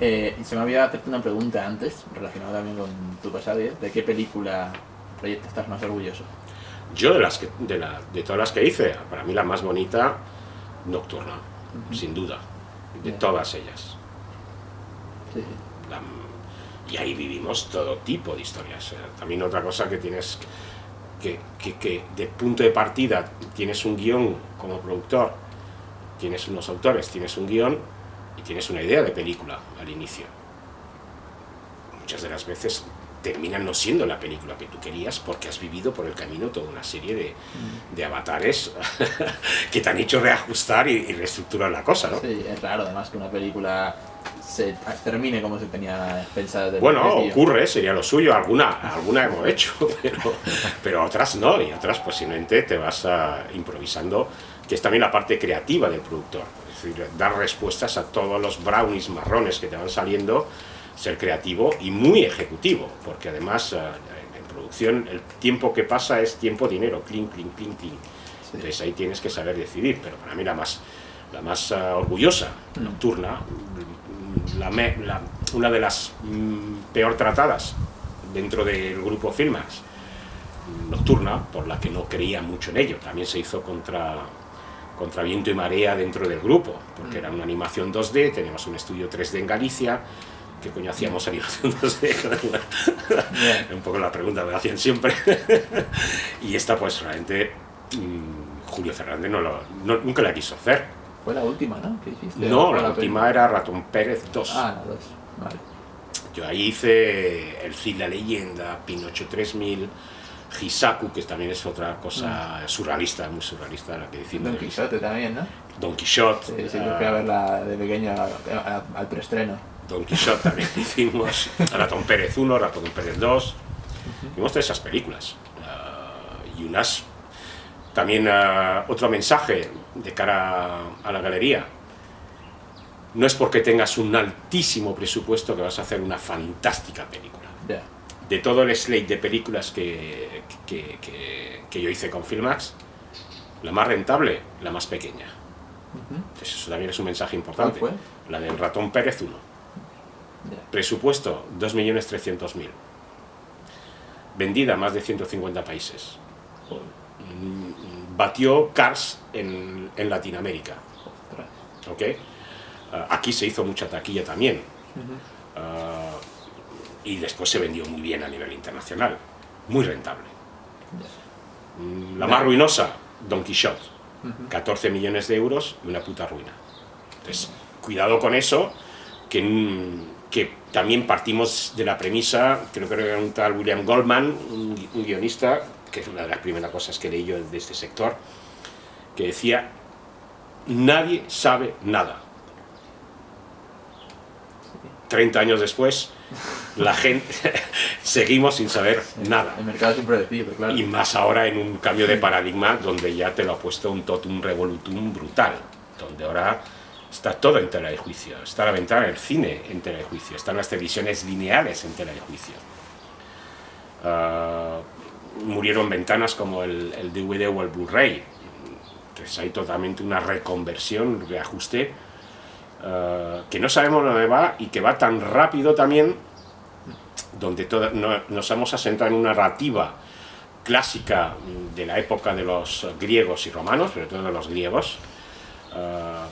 y se me había hacerte una pregunta antes, relacionada también con tu pasado, ¿de qué película proyecto estás más orgulloso? Yo de todas las que hice, para mí la más bonita, Nocturna, sin duda, de todas ellas. Y ahí vivimos todo tipo de historias. También otra cosa que tienes que de punto de partida tienes un guión como productor, tienes unos autores, tienes un guión y tienes una idea de película al inicio. Muchas de las veces terminan no siendo la película que tú querías porque has vivido por el camino toda una serie de avatares que te han hecho reajustar y reestructurar la cosa, ¿no? Sí, es raro además que una película se termine como se tenía pensada desde bueno, el principio. Ocurre, sería lo suyo, alguna hemos hecho, pero otras no, y otras posiblemente te vas improvisando, que es también la parte creativa del productor, es decir, dar respuestas a todos los brownies marrones que te van saliendo, ser creativo y muy ejecutivo, porque además en producción el tiempo que pasa es tiempo, dinero, clink, clink, clink, clink. Entonces ahí tienes que saber decidir, pero para mí la más orgullosa, Nocturna, una de las peor tratadas dentro del grupo Filmax, Nocturna, por la que no creía mucho en ello, también se hizo contra viento y marea dentro del grupo, porque era una animación 2D, teníamos un estudio 3D en Galicia. ¿Qué coño hacíamos animación 2D? Un poco la pregunta me hacían siempre. Y esta pues realmente Julio Fernández nunca la quiso hacer. Fue la última, ¿no? ¿Qué hiciste? No, la última era Ratón Pérez 2. Ah, la 2, vale. Yo ahí hice El Cid, la leyenda, Pinocho 3000, Hisaku, que también es otra cosa surrealista, muy surrealista la que decimos. Don Quijote también, ¿no? Don Quijote. Sí, yo fui a verla de pequeño al preestreno. Don Quijote también hicimos, Ratón Pérez 1, Ratón Pérez 2, vimos todas esas películas. Y unas, también otro mensaje de cara a la galería, no es porque tengas un altísimo presupuesto que vas a hacer una fantástica película. De todo el slate de películas que yo hice con Filmax, la más rentable, la más pequeña. Entonces eso también es un mensaje importante. ¿Cuál fue? La del Ratón Pérez 1. Presupuesto 2.300.000, vendida a más de 150 países, batió Cars en Latinoamérica. Ostras. ¿Okay? Aquí se hizo mucha taquilla también. Y después se vendió muy bien a nivel internacional. Muy rentable. La más ruinosa, Don Quixote. 14 millones de euros y una puta ruina. Entonces, cuidado con eso, que también partimos de la premisa, creo que era un tal William Goldman, un guionista, que es una de las primeras cosas que leí yo de este sector, que decía: nadie sabe nada. 30 años después, la gente seguimos sin saber nada. El mercado es impredecible, claro. Y más ahora en un cambio de paradigma donde ya te lo ha puesto un totum revolutum brutal, donde ahora está todo en tela de juicio, está la ventana del cine en tela de juicio, están las televisiones lineales en tela de juicio. Murieron ventanas como el DVD o el Blu-ray. Entonces hay totalmente una reconversión, un reajuste que no sabemos dónde va y que va tan rápido también, donde nos hemos asentado en una narrativa clásica de la época de los griegos y romanos, sobre todo de los griegos.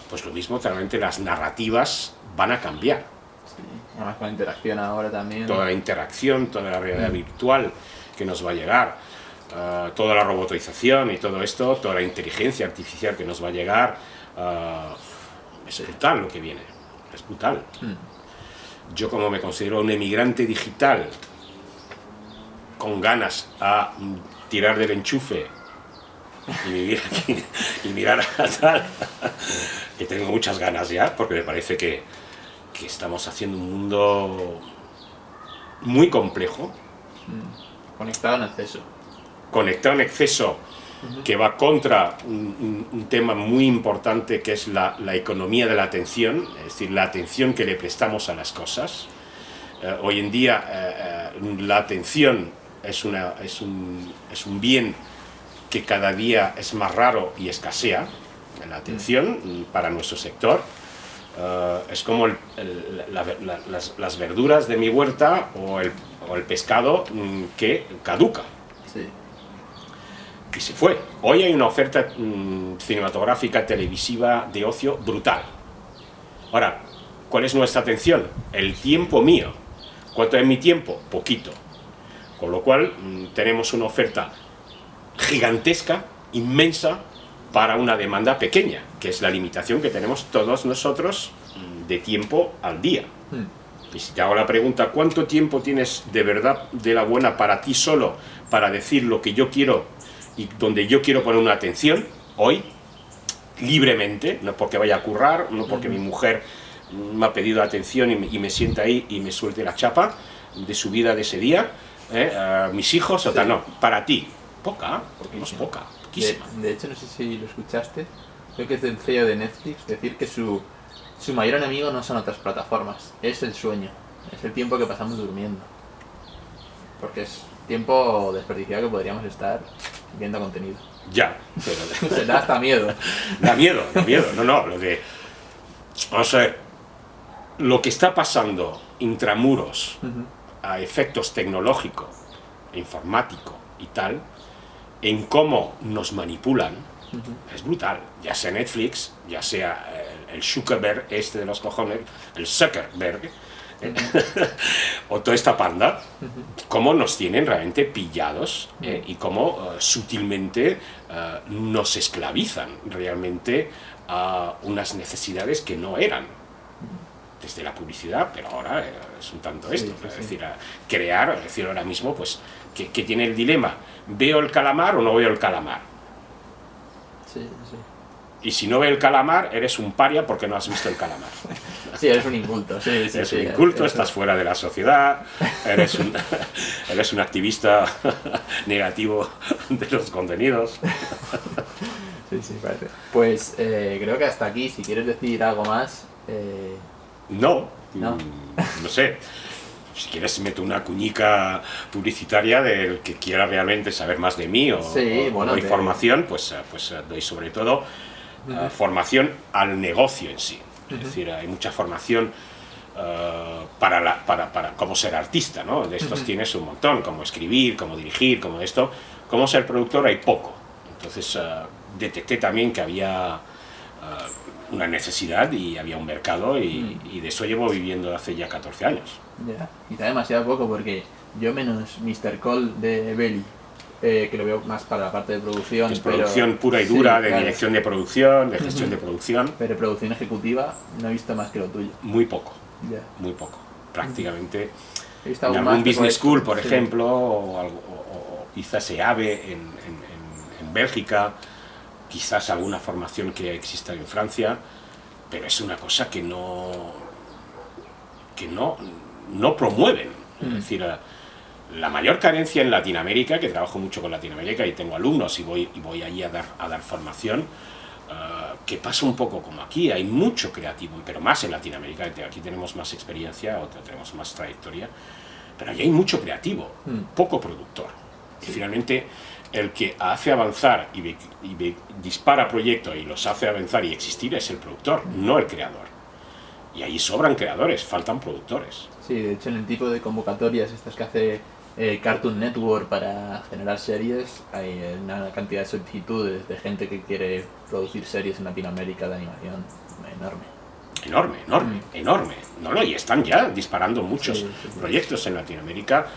Pues lo mismo, realmente las narrativas van a cambiar. Sí, además con la interacción ahora también. Toda la interacción, toda la realidad virtual que nos va a llegar, toda la robotización y todo esto, toda la inteligencia artificial que nos va a llegar, es brutal lo que viene, es brutal. Yo, como me considero un emigrante digital con ganas a tirar del enchufe y vivir aquí y mirar a tal, que tengo muchas ganas ya, porque me parece que estamos haciendo un mundo muy complejo, Conectado en exceso. conectado en exceso, que va contra un tema muy importante, que es la economía de la atención, es decir, la atención que le prestamos a las cosas. Hoy en día la atención es un bien que cada día es más raro y escasea. La atención para nuestro sector es como las verduras de mi huerta o el pescado que caduca. Sí. Y se fue. Hoy hay una oferta cinematográfica, televisiva, de ocio brutal. Ahora, ¿cuál es nuestra atención? El tiempo mío. ¿Cuánto es mi tiempo? Poquito. Con lo cual tenemos una oferta gigantesca, inmensa, para una demanda pequeña, que es la limitación que tenemos todos nosotros de tiempo al día. Y si te hago la pregunta, ¿cuánto tiempo tienes de verdad de la buena para ti solo, para decir lo que yo quiero y donde yo quiero poner una atención hoy, libremente, no porque vaya a currar, no porque mi mujer me ha pedido atención y me sienta ahí y me suelte la chapa de su vida de ese día, mis hijos o tal, no, para ti, poca, porque no es poca, poquísima. De hecho, no sé si lo escuchaste, creo que es del CEO de Netflix, decir que su mayor enemigo no son otras plataformas, es el sueño, es el tiempo que pasamos durmiendo. Porque es tiempo desperdiciado que podríamos estar viendo contenido. Ya, pero... Se da hasta miedo. Da miedo, no, vamos a ver, lo que está pasando intramuros a efectos tecnológicos, informático y tal, en cómo nos manipulan, es brutal. Ya sea Netflix, ya sea el Zuckerberg este de los cojones, el Zuckerberg, o toda esta panda, cómo nos tienen realmente pillados y cómo sutilmente nos esclavizan realmente a unas necesidades que no eran. Desde la publicidad, pero ahora es un tanto esto, es decir, crear, es decir, ahora mismo, pues, que tiene el dilema, ¿veo el calamar o no veo el calamar? Sí, sí. Y si no veo el calamar, eres un paria porque no has visto el calamar. Sí, eres un inculto, sí, Eres un inculto, estás fuera de la sociedad, eres un activista negativo de los contenidos. Sí, sí, parece. Pues creo que hasta aquí, si quieres decir algo más... No No. No sé. Si quieres meto una cuñica publicitaria del que quiera realmente saber más de mí o doy formación, pues doy sobre todo formación al negocio en sí. Es decir, hay mucha formación para cómo ser artista, ¿no? De estos tienes un montón, cómo escribir, cómo dirigir, cómo esto. Cómo ser productor hay poco. Entonces detecté también que había una necesidad y había un mercado y de eso llevo viviendo hace ya 14 años. Ya, quizá demasiado poco porque yo menos Mr. Cole de Belly, que lo veo más para la parte de producción. Es producción pura y dura, de dirección de producción, de gestión de producción. Pero producción ejecutiva no he visto más que lo tuyo. Muy poco, Ya. muy poco. Prácticamente He visto en algún algún máster business school, por sí. ejemplo, o quizás EABE en Bélgica, quizás alguna formación que exista en Francia, pero es una cosa que no promueven. Es decir, la mayor carencia en Latinoamérica, que trabajo mucho con Latinoamérica y tengo alumnos y voy allí a dar formación, que pasa un poco como aquí, hay mucho creativo, pero más en Latinoamérica, aquí tenemos más experiencia, tenemos más trayectoria, pero allí hay mucho creativo, poco productor. Y finalmente el que hace avanzar y dispara proyectos y los hace avanzar y existir es el productor, no el creador. Y ahí sobran creadores, faltan productores. Sí, de hecho en el tipo de convocatorias estas que hace Cartoon Network para generar series, hay una cantidad de solicitudes de gente que quiere producir series en Latinoamérica de animación enorme. Enorme. No, y están ya disparando muchos proyectos en Latinoamérica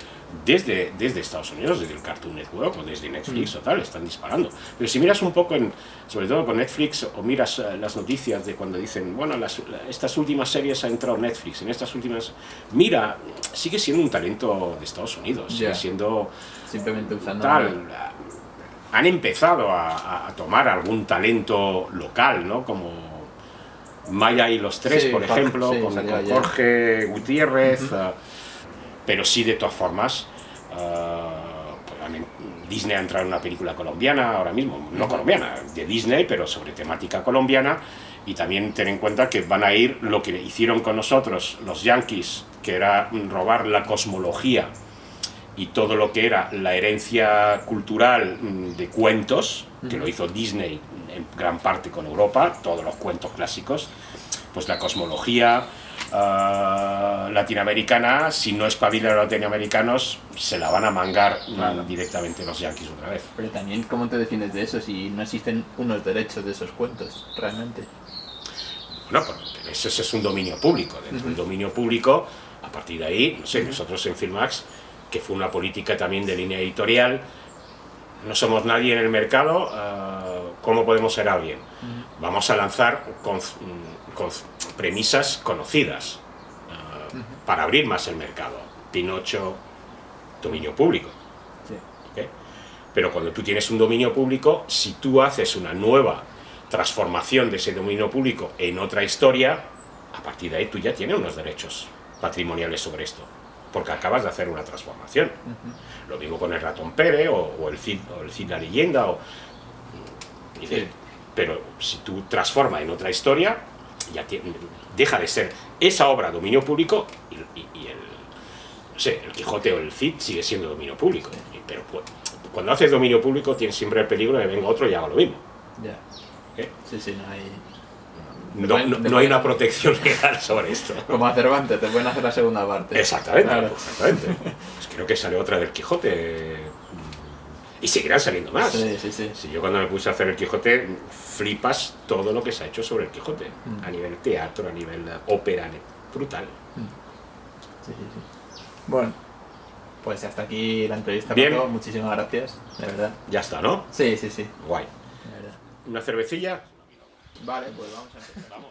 desde Estados Unidos, desde el Cartoon Network o desde Netflix o tal, están disparando. Pero si miras un poco, sobre todo con Netflix, o miras las noticias de cuando dicen, bueno, estas últimas series ha entrado Netflix, en estas últimas... Mira, sigue siendo un talento de Estados Unidos, sigue siendo... Simplemente usando... Tal, han empezado a tomar algún talento local, ¿no? Como Maya y los Tres, por ejemplo, con Jorge Gutiérrez... pero sí, de todas formas, Disney ha entrado en una película colombiana ahora mismo, no colombiana, de Disney, pero sobre temática colombiana, y también ten en cuenta que van a ir lo que hicieron con nosotros los Yankees, que era robar la cosmología y todo lo que era la herencia cultural de cuentos, que lo hizo Disney en gran parte con Europa, todos los cuentos clásicos, pues la cosmología latinoamericana, si no espabilan a los latinoamericanos, se la van a mangar directamente los Yankees otra vez. Pero también, ¿cómo te defiendes de eso si no existen unos derechos de esos cuentos, realmente? Bueno, pues eso es un dominio público. Dentro del dominio público, a partir de ahí, no sé, nosotros en Filmax, que fue una política también de línea editorial, no somos nadie en el mercado, ¿cómo podemos ser alguien? Vamos a lanzar con premisas conocidas para abrir más el mercado. Pinocho, dominio público. Sí. ¿Okay? Pero cuando tú tienes un dominio público, si tú haces una nueva transformación de ese dominio público en otra historia, a partir de ahí tú ya tienes unos derechos patrimoniales sobre esto, porque acabas de hacer una transformación. Lo mismo con el Ratón Pérez o el Cid la leyenda. Pero si tú transformas en otra historia, ya deja de ser esa obra dominio público y el Quijote o el Cid sigue siendo dominio público. Pero cuando haces dominio público tienes siempre el peligro de que venga otro y haga lo mismo. Ya. ¿Eh? Sí, no hay... No hay una protección legal sobre esto. Como a Cervantes, te pueden hacer la segunda parte. Exactamente. Pues creo que sale otra del Quijote. Y seguirán saliendo más. Sí. Si yo cuando me puse a hacer el Quijote, flipas todo lo que se ha hecho sobre el Quijote. A nivel teatro, a nivel ópera, brutal. Sí. Bueno, pues hasta aquí la entrevista. Bien. Paco. Muchísimas gracias, de verdad. Ya está, ¿no? Sí. Guay. De verdad. ¿Una cervecilla? Vale, pues vamos a empezar. Vamos.